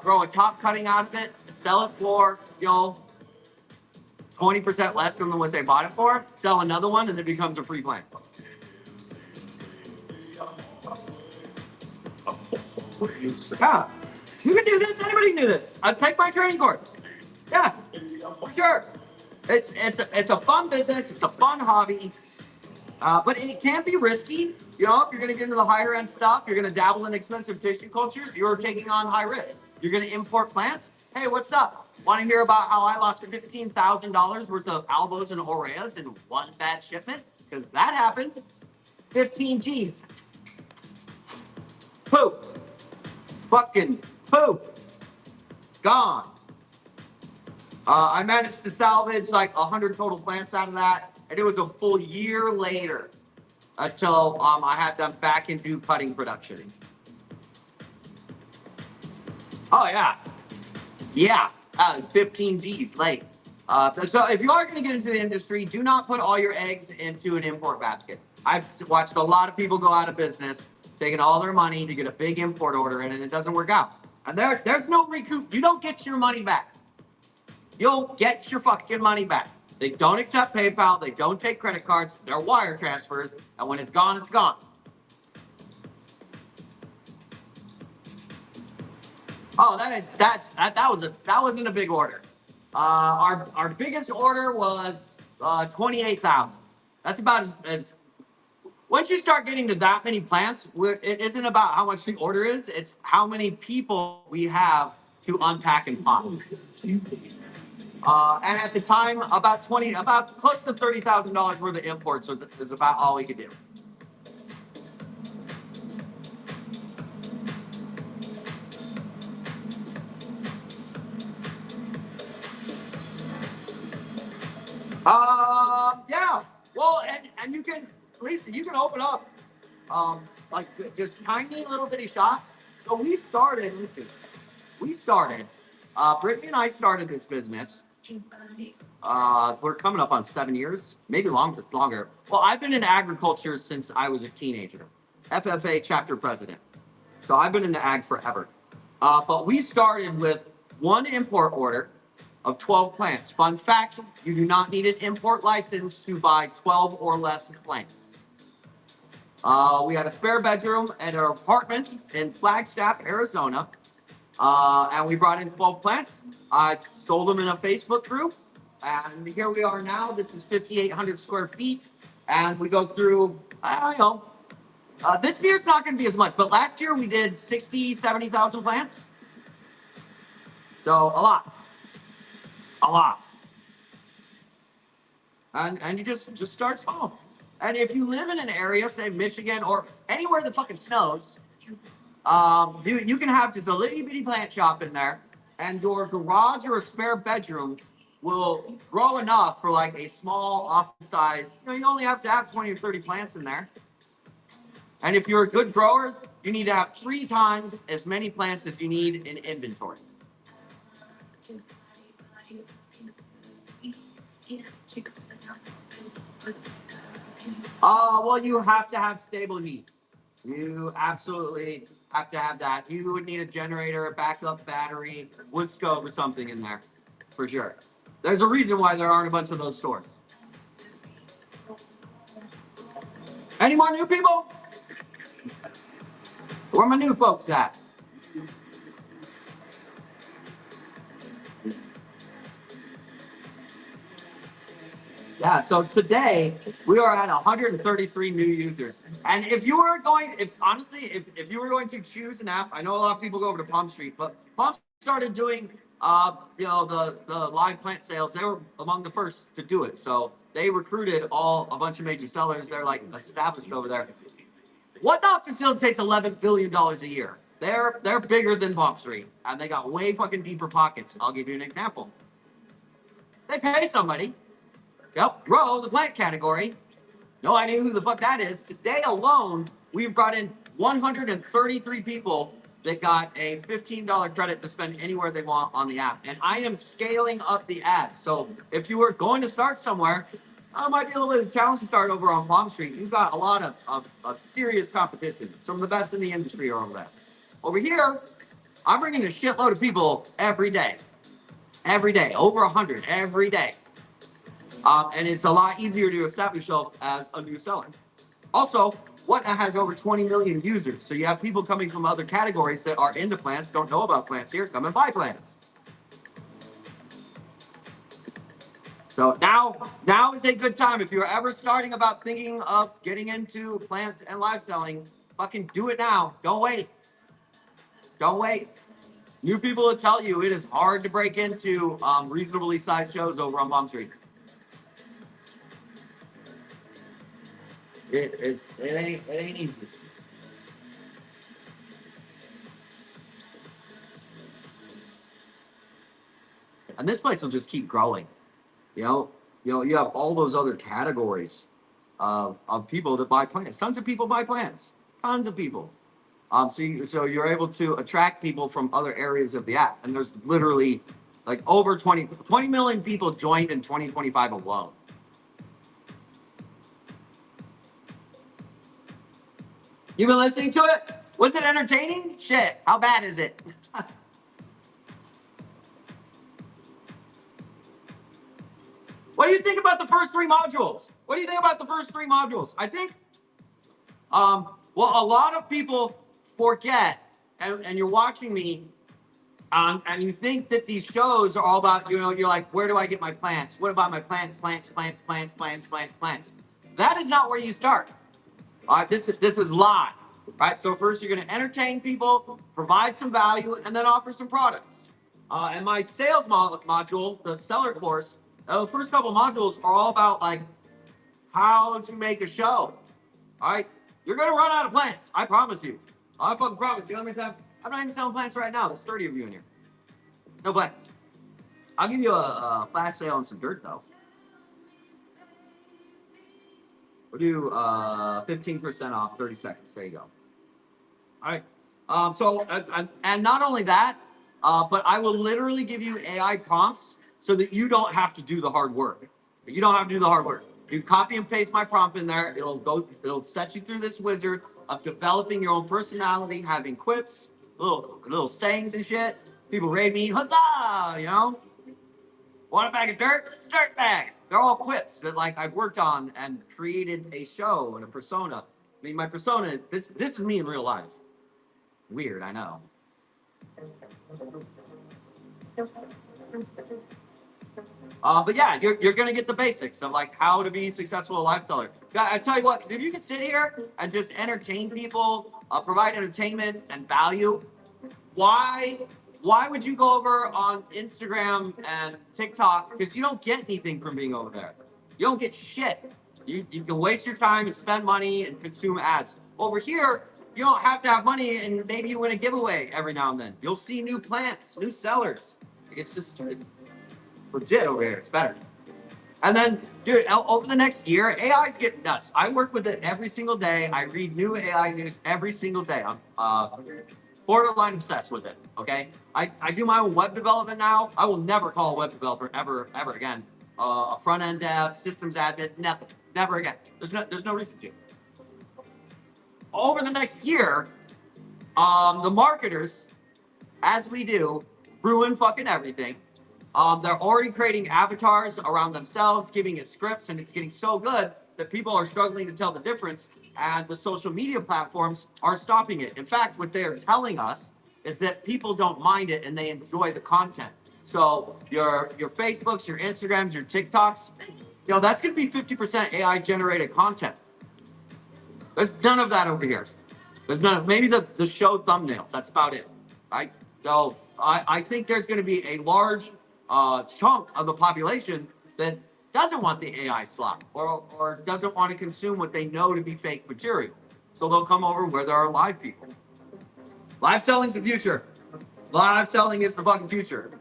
grow a top cutting out of it, and sell it for 20% less than what they bought it for. Sell another one, and it becomes a free plant. Yeah, you can do this. Anybody can do this. Take my training course. Yeah, for sure. It's a fun business. It's a fun hobby. But it can be risky. If you're going to get into the higher end stuff, you're going to dabble in expensive tissue cultures, you're taking on high risk. You're going to import plants. Hey, what's up? Want to hear about how I lost $15,000 worth of albos and aureas in one bad shipment? Because that happened. 15 G's. Poof. Fucking poof. Gone. I managed to salvage like 100 total plants out of that, and it was a full year later until I had them back into cutting production. Oh yeah, yeah, 15 G's late. So if you are going to get into the industry, do not put all your eggs into an import basket. I've watched a lot of people go out of business, taking all their money to get a big import order in, and it doesn't work out. And there's no recoup. You don't get your money back. You'll get your fucking money back. They don't accept PayPal. They don't take credit cards. They're wire transfers, and when it's gone, it's gone. Oh, that wasn't a big order. Our biggest order was 28,000. That's about as once you start getting to that many plants, it isn't about how much the order is. It's how many people we have to unpack and pop. And at the time, about close to $30,000 worth of imports was about all we could do. Yeah. Well, and you can, Lisa, you can open up like just tiny little bitty shots. So we started, Brittany and I started this business. We're coming up on 7 years, maybe longer. It's longer. Well, I've been in agriculture since I was a teenager. FFA chapter president. So I've been into ag forever. But we started with one import order of 12 plants. Fun fact, you do not need an import license to buy 12 or less plants. We had a spare bedroom at our apartment in Flagstaff, Arizona. And we brought in 12 plants. I sold them in a Facebook group. And here we are now. This is 5,800 square feet. And we go through, I don't know. This year it's not going to be as much. But last year we did 60, 70,000 plants. So a lot. A lot. And you just start small. And if you live in an area, say Michigan or anywhere that fucking snows, you can have just a little bitty plant shop in there, and your garage or a spare bedroom will grow enough for like a small office size. You only have to have 20 or 30 plants in there. And if you're a good grower, you need to have 3 times as many plants as you need in inventory. Well, you have to have stable heat. You absolutely have to have that. You would need a generator, a backup battery, wood stove, or something in there, for sure. There's a reason why there aren't a bunch of those stores. Any more new people? Where my new folks at? Yeah, so today we are at 133 new users. And if you were going, if honestly, if you were going to choose an app, I know a lot of people go over to Palm Street, but Palm Street started doing, the live plant sales. They were among the first to do it. So they recruited a bunch of major sellers. They're like established over there. Whatnot facilitates $11 billion a year. They're bigger than Palm Street, and they got way fucking deeper pockets. I'll give you an example. They pay somebody. Yep, grow the plant category. No idea who the fuck that is. Today alone, we've brought in 133 people that got a $15 credit to spend anywhere they want on the app. And I am scaling up the ads. So if you were going to start somewhere, it might be a little bit of a challenge to start over on Palm Street. You've got a lot of serious competition. Some of the best in the industry are over there. Over here, I'm bringing a shitload of people every day. Every day, over 100 every day. And it's a lot easier to establish yourself as a new seller. Also, Whatnot has over 20 million users. So you have people coming from other categories that are into plants, don't know about plants here, come and buy plants. So now is a good time. If you're ever starting about thinking of getting into plants and live selling, fucking do it now. Don't wait. Don't wait. New people will tell you it is hard to break into reasonably sized shows over on Palm Street. It ain't easy. And this place will just keep growing. You have all those other categories of people that buy plants. Tons of people buy plants. Tons of people. So you're able to attract people from other areas of the app. And there's literally like over 20 million people joined in 2025 alone. You've been listening to it? Was it entertaining? Shit, how bad is it? What do you think about the first three modules? What do you think about the first three modules? I think, well, a lot of people forget, and you're watching me, and you think that these shows are all about, you're like, where do I get my plants? What about my plants? That is not where you start. This is live, right? So first you're going to entertain people, provide some value, and then offer some products. And my sales module, the seller course, the first couple modules are all about like how to make a show. All right, you're going to run out of plants. I promise you. I fucking promise you. I'm not even selling plants right now. There's 30 of you in here. No plants. I'll give you a flash sale on some dirt though. We'll do 15% off, 30 seconds. There you go. All right. And not only that, but I will literally give you AI prompts so that you don't have to do the hard work. You don't have to do the hard work. You copy and paste my prompt in there. It'll set you through this wizard of developing your own personality, having quips, little sayings and shit. People raid me, huzzah, Want a bag of dirt? Dirt bag. They're all quips that like I've worked on and created a show and a persona. I mean, my persona, this is me in real life. Weird, I know. But yeah, you're gonna get the basics of like how to be successful a live seller. I tell you what, if you can sit here and just entertain people, provide entertainment and value, why would you go over on Instagram and TikTok? Because you don't get anything from being over there. You don't get shit. You can waste your time and spend money and consume ads. Over here, you don't have to have money, and maybe you win a giveaway every now and then. You'll see new plants, new sellers. It's just legit over here. It's better. And then, dude, over the next year, AI's getting nuts. I work with it every single day. I read new AI news every single day. I'm borderline obsessed with it, okay? I do my own web development now. I will never call a web developer ever again. A front-end dev, systems admin, nothing. Never again. There's no reason to. Over the next year, the marketers, as we do, ruin fucking everything. They're already creating avatars around themselves, giving it scripts, and it's getting so good that people are struggling to tell the difference. and the social media platforms are stopping it. In fact, what they're telling us is that people don't mind it and they enjoy the content. So your Facebooks, your Instagrams, your TikToks, that's going to be 50% AI generated content. There's none of that over here. There's none. Maybe the show thumbnails. That's about it. Right. So I think there's going to be a large chunk of the population that doesn't want the AI slop or doesn't want to consume what they know to be fake material. So they'll come over where there are live people. Live selling's the future. Live selling is the fucking future.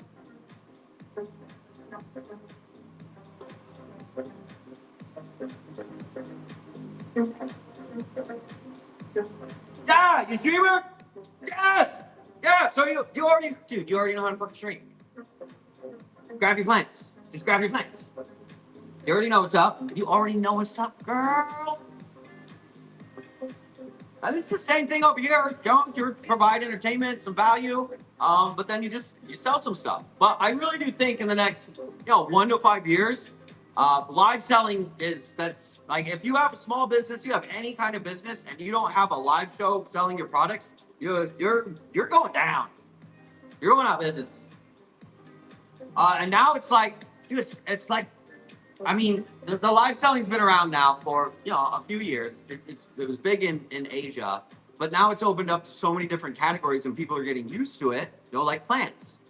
Yeah, you streamer? Yes. Yeah. So you already know how to fucking stream. Grab your plants. Just grab your plants. You already know what's up. You already know what's up, girl. And it's the same thing over here. You provide entertainment, some value, but then you sell some stuff. But I really do think in the next 1 to 5 years, live selling that's like if you have a small business, you have any kind of business, and you don't have a live show selling your products, you're going down. You're going out of business. And now it's like, dude, it's like, I mean, the live selling's been around now for a few years. It was big in Asia, but now it's opened up to so many different categories, and people are getting used to it. Like plants.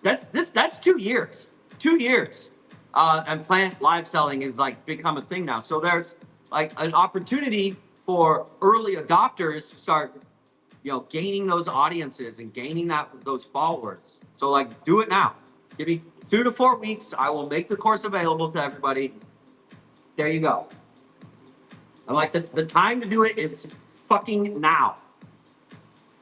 That's 2 years. 2 years, and plant live selling is like become a thing now. So there's like an opportunity for early adopters to start, gaining those audiences and gaining those followers. So like, do it now. Give me 2 to 4 weeks. I will make the course available to everybody. There you go. I'm like, the time to do it is fucking now.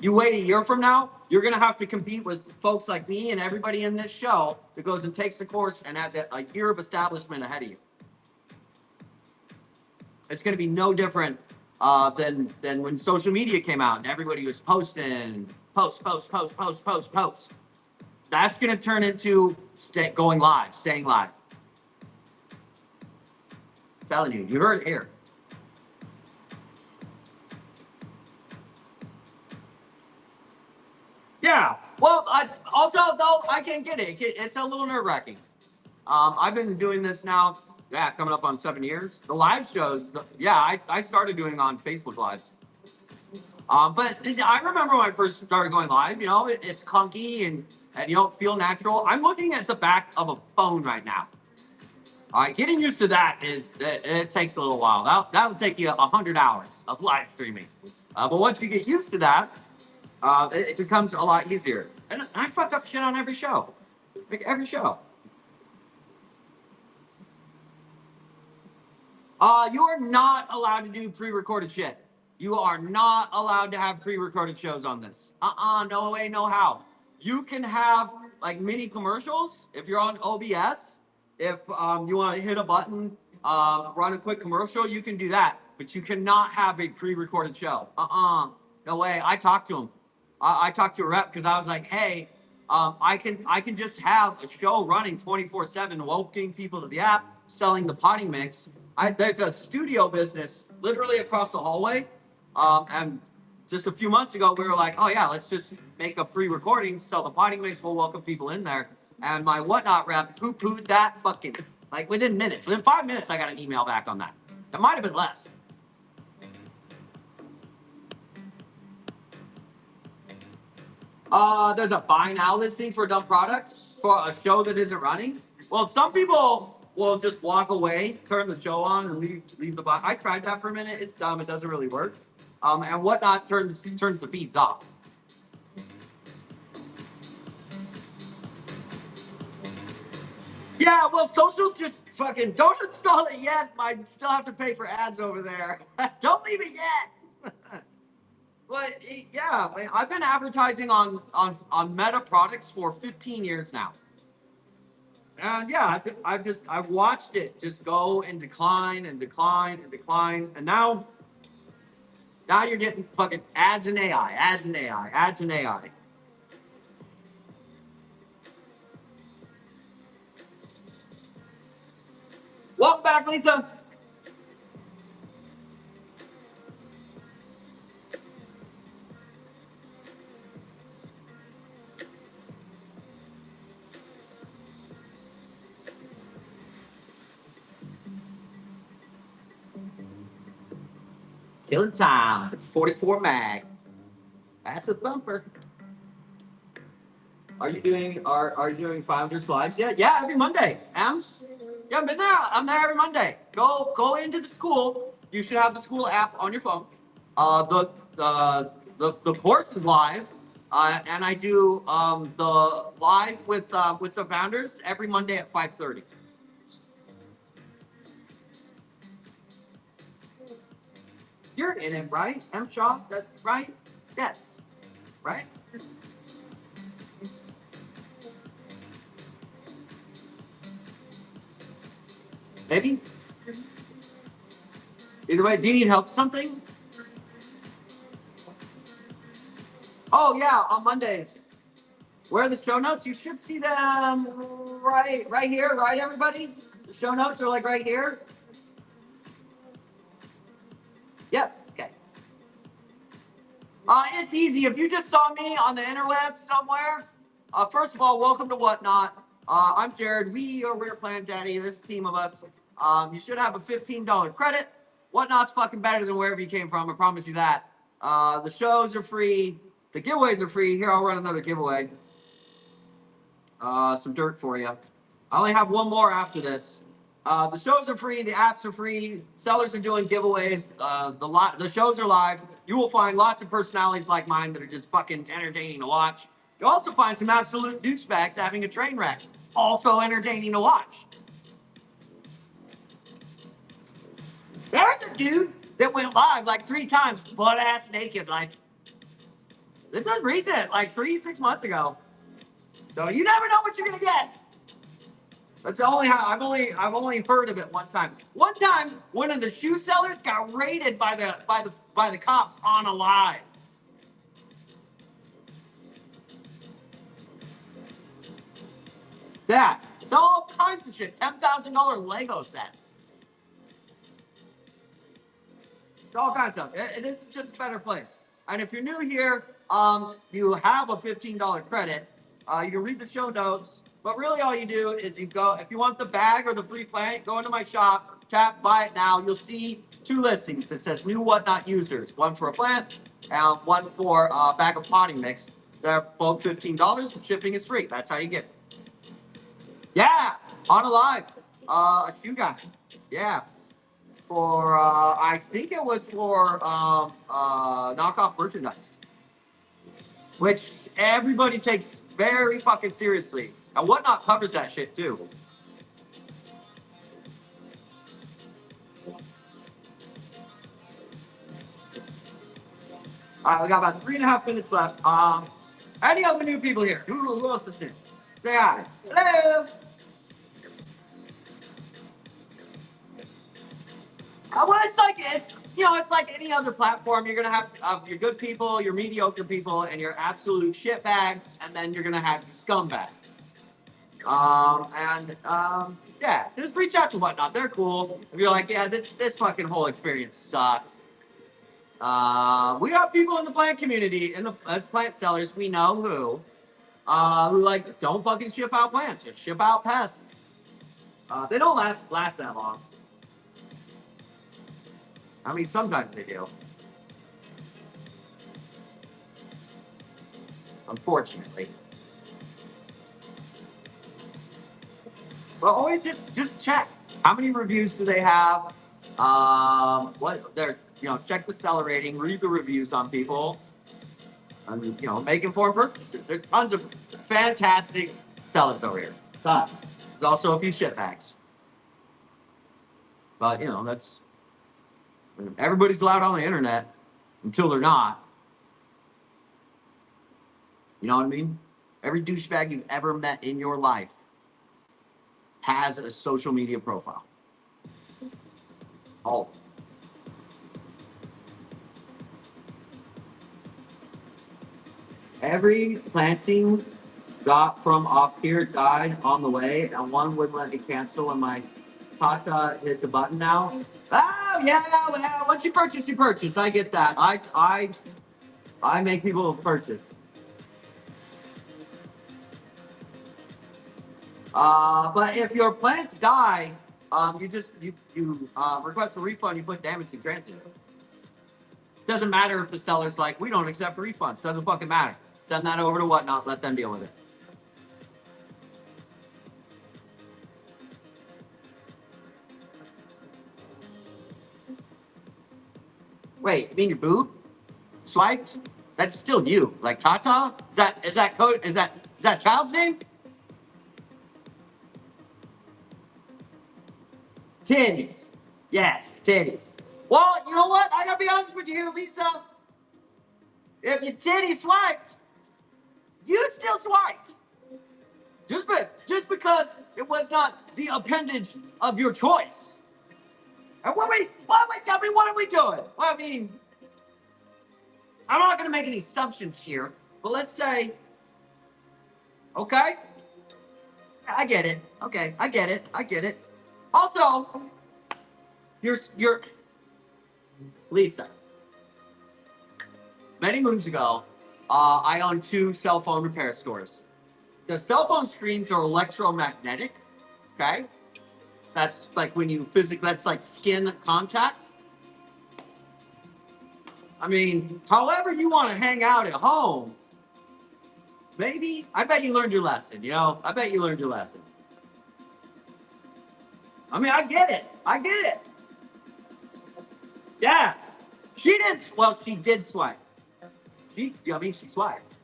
You wait a year from now, you're going to have to compete with folks like me and everybody in this show that goes and takes the course and has a year of establishment ahead of you. It's going to be no different than when social media came out and everybody was posting, post. That's going to turn into going live, staying live. I'm telling you, you heard it here. Yeah. Well, I can't get it. It's a little nerve wracking. I've been doing this now, coming up on 7 years. The live shows, I started doing on Facebook Lives. But I remember when I first started going live, it's clunky and you don't feel natural. I'm looking at the back of a phone right now. All right, getting used to that it takes a little while. That'll take you 100 hours of live streaming. But once you get used to that, it becomes a lot easier. And I fuck up shit on every show. Like every show. You are not allowed to do pre-recorded shit. You are not allowed to have pre-recorded shows on this. No way, no how. You can have like mini commercials if you're on OBS. If you want to hit a button, run a quick commercial, you can do that. But you cannot have a pre-recorded show. No way. I talked to him. I talked to a rep because I was like, hey, I can just have a show running 24/7, welcoming people to the app, selling the potting mix. There's a studio business literally across the hallway. And just a few months ago, we were like, oh yeah, let's just make a pre-recording, sell the potting mix, we'll welcome people in there. And my Whatnot rep poo-pooed that fucking, like within minutes. Within 5 minutes, I got an email back on that. It might have been less. There's a buy now listing for a dumb product for a show that isn't running. Well, some people will just walk away, turn the show on, and leave the box. I tried that for a minute. It's dumb. It doesn't really work. And Whatnot turns the feeds off. Yeah, well, socials just fucking don't install it yet. I still have to pay for ads over there. Don't leave it yet. But yeah, I've been advertising on Meta products for 15 years now. And yeah, I've watched it just go and decline and decline and decline. And now you're getting fucking ads and AI, ads and AI, ads and AI. Welcome back, Lisa. Killing time. 44 mag. That's a thumper. Are you doing Founders Lives yet? Yeah, every Monday. Yeah, I've been there. I'm there every Monday. Go into the school. You should have the school app on your phone. The course is live, and I do the live with the founders every Monday at 5:30. You're in it, right? M. Shaw, that's right. Yes, right. Maybe. Either way, do you need help with something? Oh yeah, on Mondays. Where are the show notes? You should see them right here, right, everybody? The show notes are like right here. Yep. Okay. It's easy. If you just saw me on the interwebs somewhere, first of all, welcome to Whatnot. I'm Jared. We are Rare Plant Daddy. There's a team of us. You should have a $15 credit. Whatnot's fucking better than wherever you came from. I promise you that. The shows are free. The giveaways are free. Here, I'll run another giveaway. Some dirt for you. I only have one more after this. The shows are free. The apps are free. Sellers are doing giveaways. The shows are live. You will find lots of personalities like mine that are just fucking entertaining to watch. You'll also find some absolute douchebags having a train wreck. Also entertaining to watch. There was a dude that went live like 3 times, butt ass naked. Like, this was recent, like 6 months ago. So you never know what you're gonna get. That's only how I've only heard of it one time. One time, one of the shoe sellers got raided by the cops on a live. Yeah, it's all kinds of shit. $10,000 Lego sets. It's all kinds of stuff. This is just a better place. And if you're new here, you have a $15 credit. You can read the show notes. But really, all you do is you go, if you want the bag or the free plant, go into my shop, tap buy it now. You'll see 2 listings that says new Whatnot users, one for a plant and one for a bag of potting mix. They're both $15 and shipping is free. That's how you get it. Yeah, on a live, a shoe guy. Yeah, for I think it was for knockoff merchandise, which everybody takes very fucking seriously. And Whatnot covers that shit too. All right, we got about 3.5 minutes left. Any other new people here? Who else is new? Say hi. Hello. Well, it's like any other platform. You're gonna have your good people, your mediocre people, and your absolute shitbags, and then you're gonna have your scumbags. Yeah, just reach out to Whatnot. They're cool. If you're like, yeah, this fucking whole experience sucked. We have people in the plant community, as plant sellers, we know who like don't fucking ship out plants, just ship out pests. They don't last that long. I mean, sometimes they do. Unfortunately. But always just check. How many reviews do they have? What they're check the seller rating, read the reviews on people, and make informed purchases. There's tons of fantastic sellers over here. Tons. There's also a few shitbags. But that's everybody's allowed on the internet until they're not. You know what I mean? Every douchebag you've ever met in your life has a social media profile. Oh. Every planting got from off here died on the way, and one wouldn't let me cancel, and my Tata hit the button now. Oh yeah, well, once you purchase, you purchase. I get that. I make people purchase. But if your plants die, you request a refund. You put damage to transit. Doesn't matter if the seller's like, we don't accept refunds. Doesn't fucking matter. Send that over to Whatnot. Let them deal with it. Wait, you mean your boob swiped? That's still you. Like Tata? Is that child's name? Titties. Yes, titties. Well, you know what? I gotta be honest with you here, Lisa. If your titty swiped, you still swiped. Just because it was not the appendage of your choice. And what are we doing? Well, I mean, I'm not gonna make any assumptions here, but let's say, okay, I get it. Okay, I get it. Also, you're Lisa. Many moons ago, I owned 2 cell phone repair stores. The cell phone screens are electromagnetic. Okay, that's like when you that's like skin contact. I mean, however you want to hang out at home, maybe. I bet you learned your lesson. You know, I bet you learned your lesson. I mean, I get it. Yeah. She didn't. Well, she did swipe. She swiped.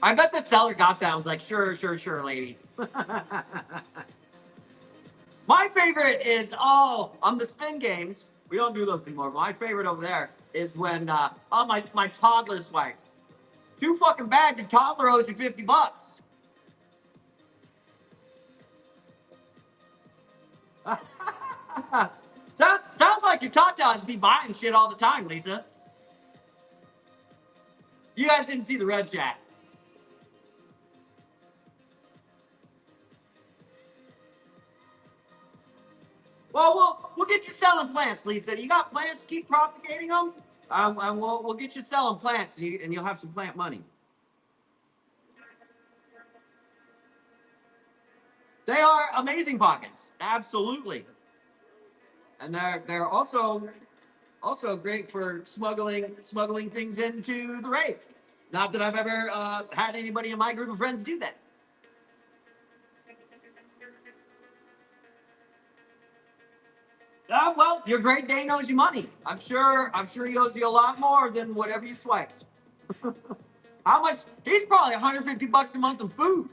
I bet the seller got that. I was like, sure, lady. My favorite is, on the spin games. We don't do those anymore. My favorite over there is when, my toddler swiped. Too fucking bad your toddler owes you $50. Sounds like your tatas be buying shit all the time, Lisa. You guys didn't see the red chat. Well, we'll get you selling plants, Lisa. You got plants? Keep propagating them, and we'll get you selling plants, and you'll have some plant money. They are amazing pockets, absolutely, and they're also great for smuggling things into the rave. Not that I've ever had anybody in my group of friends do that. Well, your Great Dane owes you money. I'm sure he owes you a lot more than whatever you swiped. How much? He's probably $150 a month in food.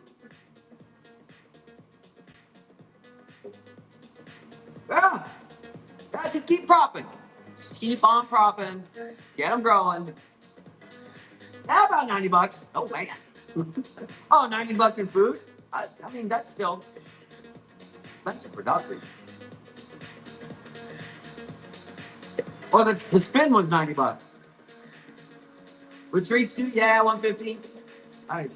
Yeah. Just keep propping. Just keep on propping. Get them growing. How about $90? Oh man. Oh, $90 in food? I mean, that's still expensive for Dr. Or the spin was $90. Retreats too? Yeah, $150. I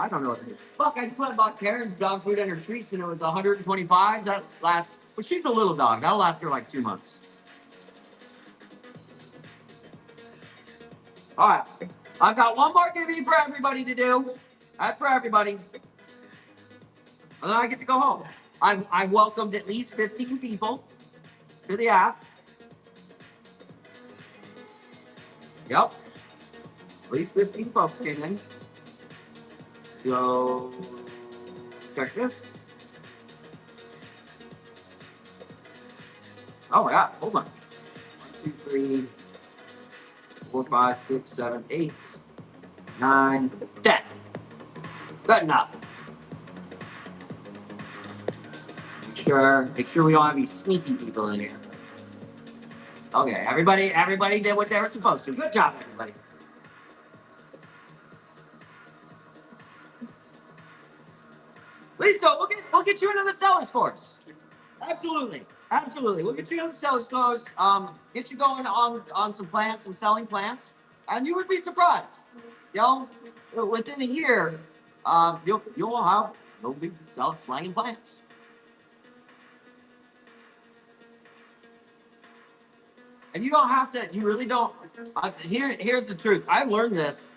don't know what it is. Fuck, I just went and bought Karen's dog food and her treats, and it was $125. That lasts, but she's a little dog. That'll last her like 2 months. All right. I've got one more giving for everybody to do. That's for everybody. And then I get to go home. I've welcomed at least 15 people to the app. Yep. At least 15 folks came in. So, check this. Oh, yeah. Hold on. 1, 2, 3, 4, 5, 6, 7, 8, 9, 10. Good enough. Make sure we don't have any sneaky people in here. Okay, everybody did what they were supposed to. Good job, everybody. Please don't. We'll get you into the seller's course. Absolutely. We'll get you into the seller's course. Get you going on some plants and selling plants, and you would be surprised. You know, within a year, you'll be slanging plants. And you don't have to. You really don't. Here's the truth. I learned this.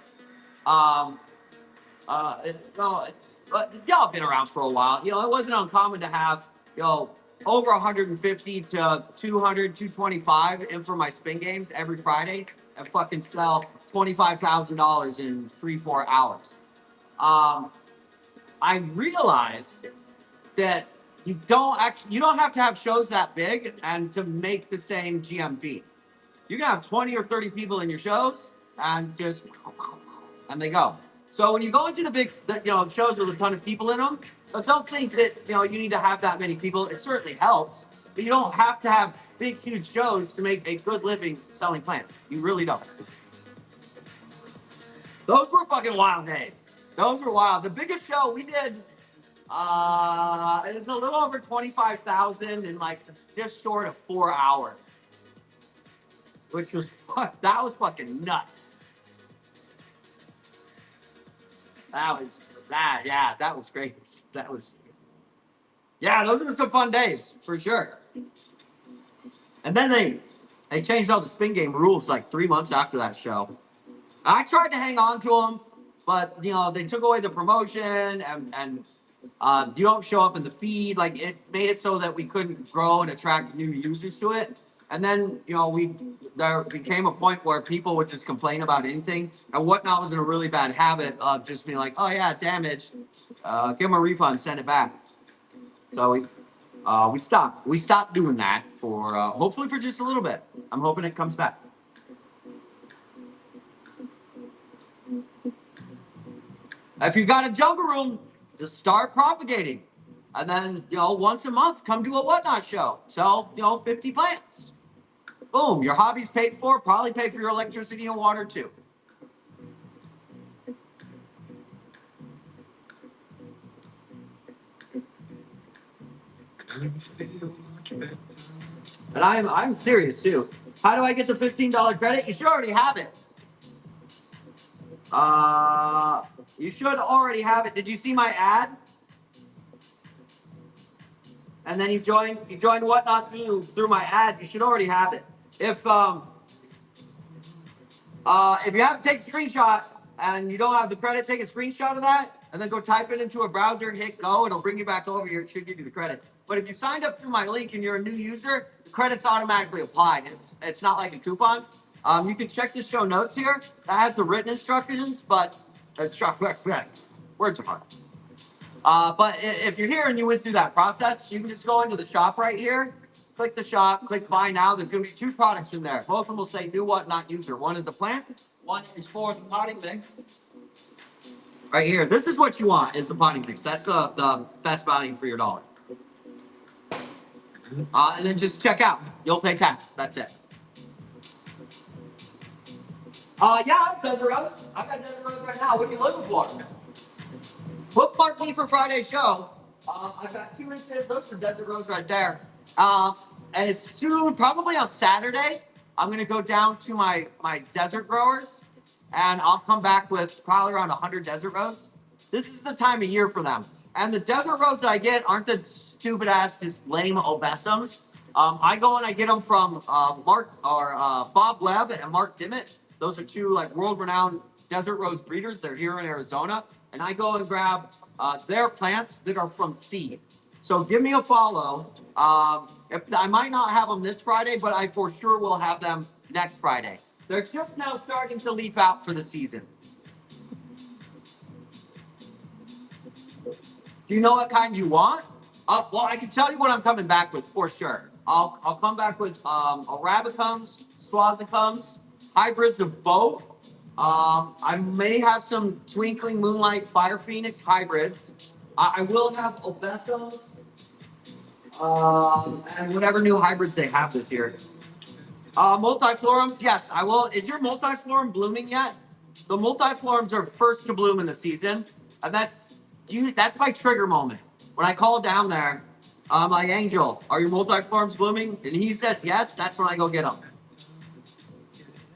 Y'all been around for a while. You know, it wasn't uncommon to have over 150 to 200, 225 in for my spin games every Friday and fucking sell $25,000 in 3-4 hours. I realized that you don't have to have shows that big and to make the same GMV. You can have 20 or 30 people in your shows and they go. So when you go into the big, shows with a ton of people in them, don't think that you need to have that many people. It certainly helps, but you don't have to have big, huge shows to make a good living selling plants. You really don't. Those were fucking wild days. Those were wild. The biggest show we did, it was a little over 25,000 in like just short of 4 hours, which was that was fucking nuts. That was great. Those were some fun days for sure. And then they changed all the spin game rules like 3 months after that show. I tried to hang on to them, but they took away the promotion and you don't show up in the feed. Like it made it so that we couldn't grow and attract new users to it. And then there became a point where people would just complain about anything, and Whatnot was in a really bad habit of just being like, "Oh yeah, damaged. Give them a refund, send it back." So we stopped doing that for hopefully for just a little bit. I'm hoping it comes back. If you got a jungle room, just start propagating. And then, once a month, come do a Whatnot show. Sell, 50 plants. Boom, your hobby's paid for, probably pay for your electricity and water too. And I'm serious too. How do I get the $15 credit? You should already have it. You should already have it. Did you see my ad? And then you joined Whatnot through my ad. You should already have it. If you have to take a screenshot and you don't have the credit, take a screenshot of that and then go type it into a browser and hit go. It'll bring you back over here. It should give you the credit. But if you signed up through my link and you're a new user, the credit's automatically applied. It's not like a coupon. You can check the show notes here. That has the written instructions, but words are hard. But if you're here and you went through that process, you can just go into the shop right here, click the shop, click buy now. There's going to be 2 products in there. Both of them will say new Whatnot user. One is a plant, one is for the potting mix. Right here, this is what you want, is the potting mix. That's the best value for your dollar. And then just check out. You'll pay tax. That's it. I have Desert Rose. I've got Desert Rose right now. What are you looking for? Bookmark me for Friday's show. I've got 2 inches. Those are Desert Rose right there. And it's soon, probably on Saturday, I'm going to go down to my desert growers, and I'll come back with probably around 100 Desert Rose. This is the time of year for them. And the Desert Rose that I get aren't the stupid ass, just lame obesums. I go and I get them from Bob Webb and Mark Dimmitt. Those are 2 like world-renowned Desert Rose breeders. They're here in Arizona. And I go and grab their plants that are from seed. So give me a follow. If I might not have them this Friday, but I for sure will have them next Friday. They're just now starting to leaf out for the season. Do you know what kind you want? Well, I can tell you what I'm coming back with for sure. I'll come back with Arabicums, Swazicums, hybrids of both. I may have some Twinkling Moonlight Fire Phoenix hybrids. I will have Obesums and whatever new hybrids they have this year. Multiflorums, yes, I will. Is your multiflorum blooming yet? The multiflorums are first to bloom in the season, and that's my trigger moment. When I call down there, I'm like, Angel, are your multiflorums blooming? And he says yes, that's when I go get them.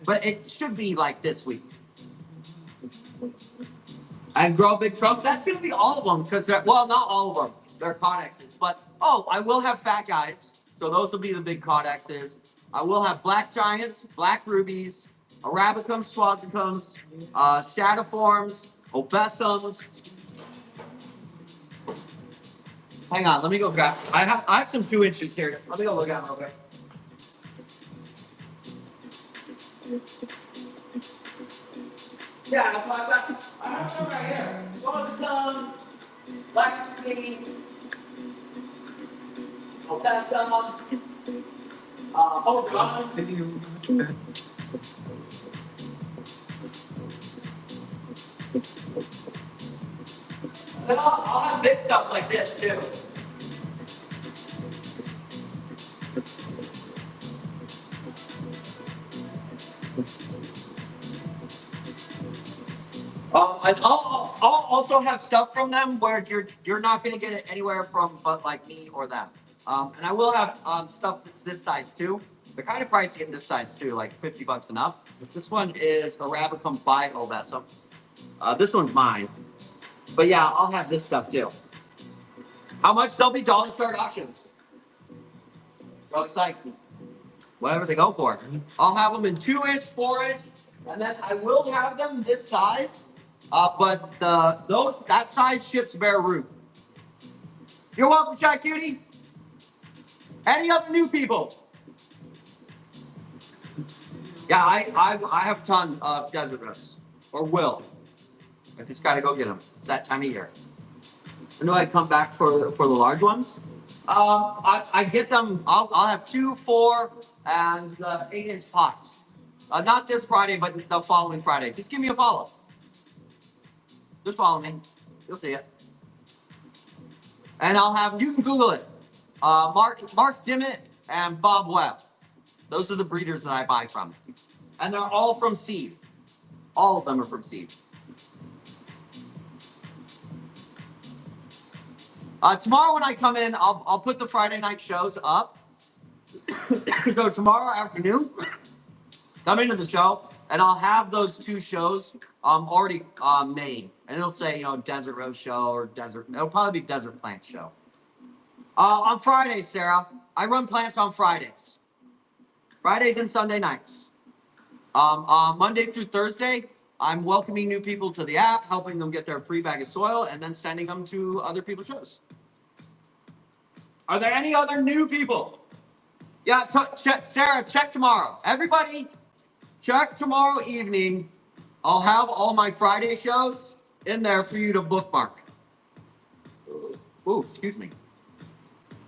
But it should be like this week. And Grow Big Trump, that's going to be all of them, because well, not all of them. They're codexes, but I will have fat guys, so those will be the big codexes. I will have black giants, black rubies, Arabicums, Swazicums, Shadowforms, Obesums. Hang on, let me go grab. I have some 2 inches here. Let me go look at them real quick. Yeah, that's what I have some right here. Tongue, black tea, Odessa, God. Then I'll have big stuff like this too. And I'll also have stuff from them where you're not gonna get it anywhere from but like me or them. And I will have stuff that's this size too. They're kind of pricey in this size too, like $50 and up. This one is Arabicum by Ovessa. This one's mine. But yeah, I'll have this stuff too. How much? They'll be dollar store auctions. So it's like whatever they go for. I'll have them in 2-inch, 4-inch, and then I will have them this size. But that size ships Beirut. You're welcome, Shy Cutie. Any other new people? Yeah, I have a ton of desert rose, or will. I just gotta go get them. It's that time of year. I know I come back for the large ones. I get them. I'll have 2, 4, and 8-inch pots. Not this Friday, but the following Friday. Just give me a follow. Just follow me. You'll see it. And I'll have, you can Google it. Mark Dimmitt and Bob Webb. Those are the breeders that I buy from. And they're all from seed. All of them are from seed. Tomorrow when I come in, I'll put the Friday night shows up. So tomorrow afternoon, come into the show, and I'll have those 2 shows already made. And it'll say, Desert Rose Show or Desert. It'll probably be Desert Plant Show. On Fridays, Sarah, I run plants on Fridays. Fridays and Sunday nights. Monday through Thursday, I'm welcoming new people to the app, helping them get their free bag of soil, and then sending them to other people's shows. Are there any other new people? Yeah, Sarah, check tomorrow. Everybody, check tomorrow evening. I'll have all my Friday shows in there for you to bookmark. Ooh, excuse me.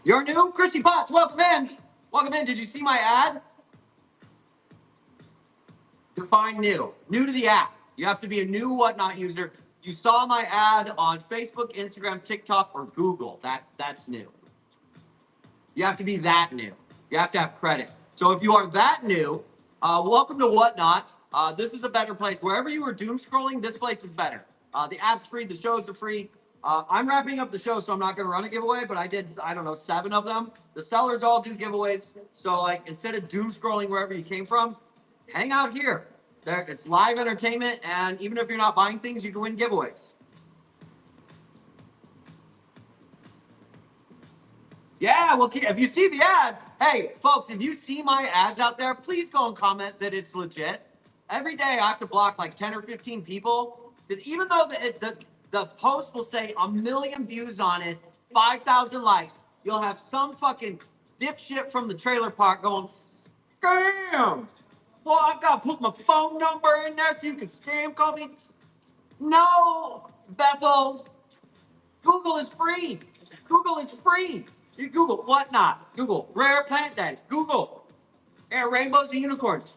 You're new? Christy Potts, welcome in. Welcome in. Did you see my ad? Define new. New to the app. You have to be a new Whatnot user. You saw my ad on Facebook, Instagram, TikTok, or Google. That's new. You have to be that new. You have to have credit. So if you are that new, welcome to Whatnot. This is a better place. Wherever you were doom scrolling, this place is better. The app's free. The shows are free. I'm wrapping up the show, so I'm not going to run a giveaway, but I did, 7 of them. The sellers all do giveaways. So like instead of doom scrolling wherever you came from, hang out here. It's live entertainment, and even if you're not buying things, you can win giveaways. Yeah, well, if you see the ad, hey, folks, if you see my ads out there, please go and comment that it's legit. Every day I have to block like 10 or 15 people. Even though the post will say 1 million views on it, 5,000 likes, you'll have some fucking dipshit from the trailer park going, scam! Well, I've got to put my phone number in there so you can scam call me. No, Bethel. Google is free. Google is free. You Google Whatnot. Google Rare Plant Day. Google rainbows and unicorns.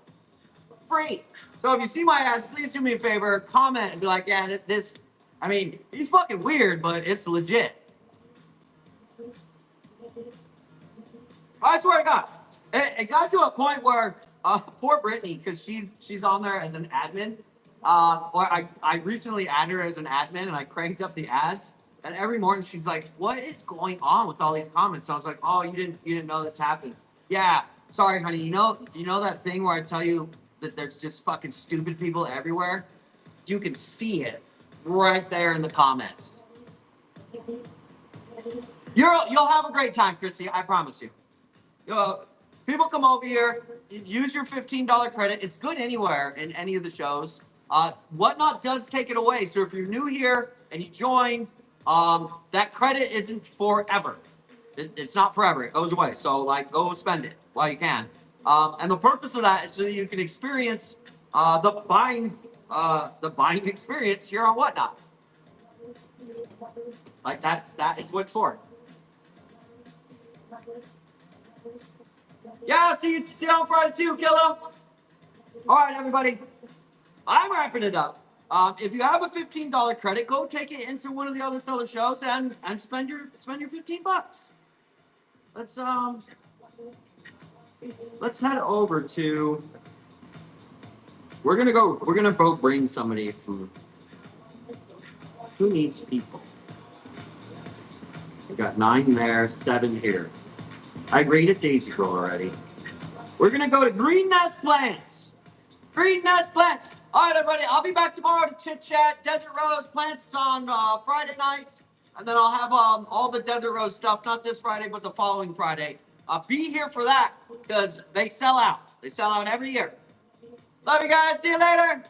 Free. So if you see my ads, please do me a favor, comment and be like, yeah, he's fucking weird, but it's legit. I swear to God. It got to a point where poor Brittany, because she's on there as an admin. Or I recently added her as an admin and I cranked up the ads. And every morning she's like, "What is going on with all these comments?" So I was like, "Oh, you didn't know this happened." Yeah, sorry, honey. You know that thing where I tell you that there's just fucking stupid people everywhere? You can see it right there in the comments. You'll have a great time, Christy. I promise you. People come over here, use your $15 credit. It's good anywhere in any of the shows. Whatnot does take it away. So if you're new here and you joined, that credit isn't forever. It's not forever. It goes away. So like, go spend it while you can. And the purpose of that is so that you can experience the buying experience here on Whatnot. Like that is what it's for. Yeah, see you on Friday too, Killa. All right, everybody. I'm wrapping it up. If you have a $15 credit, go take it into one of the other seller shows and spend your $15. Let's head over to. We're gonna go bring somebody some. Who needs people? We got 9 there, 7 here. I rated Daisy Girl already. We're gonna go to Green Nest Plants. Green Nest Plants. All right, everybody. I'll be back tomorrow to chit chat. Desert Rose Plants on Friday nights, and then I'll have all the Desert Rose stuff. Not this Friday, but the following Friday. Be here for that because they sell out. They sell out every year. Love you guys. See you later.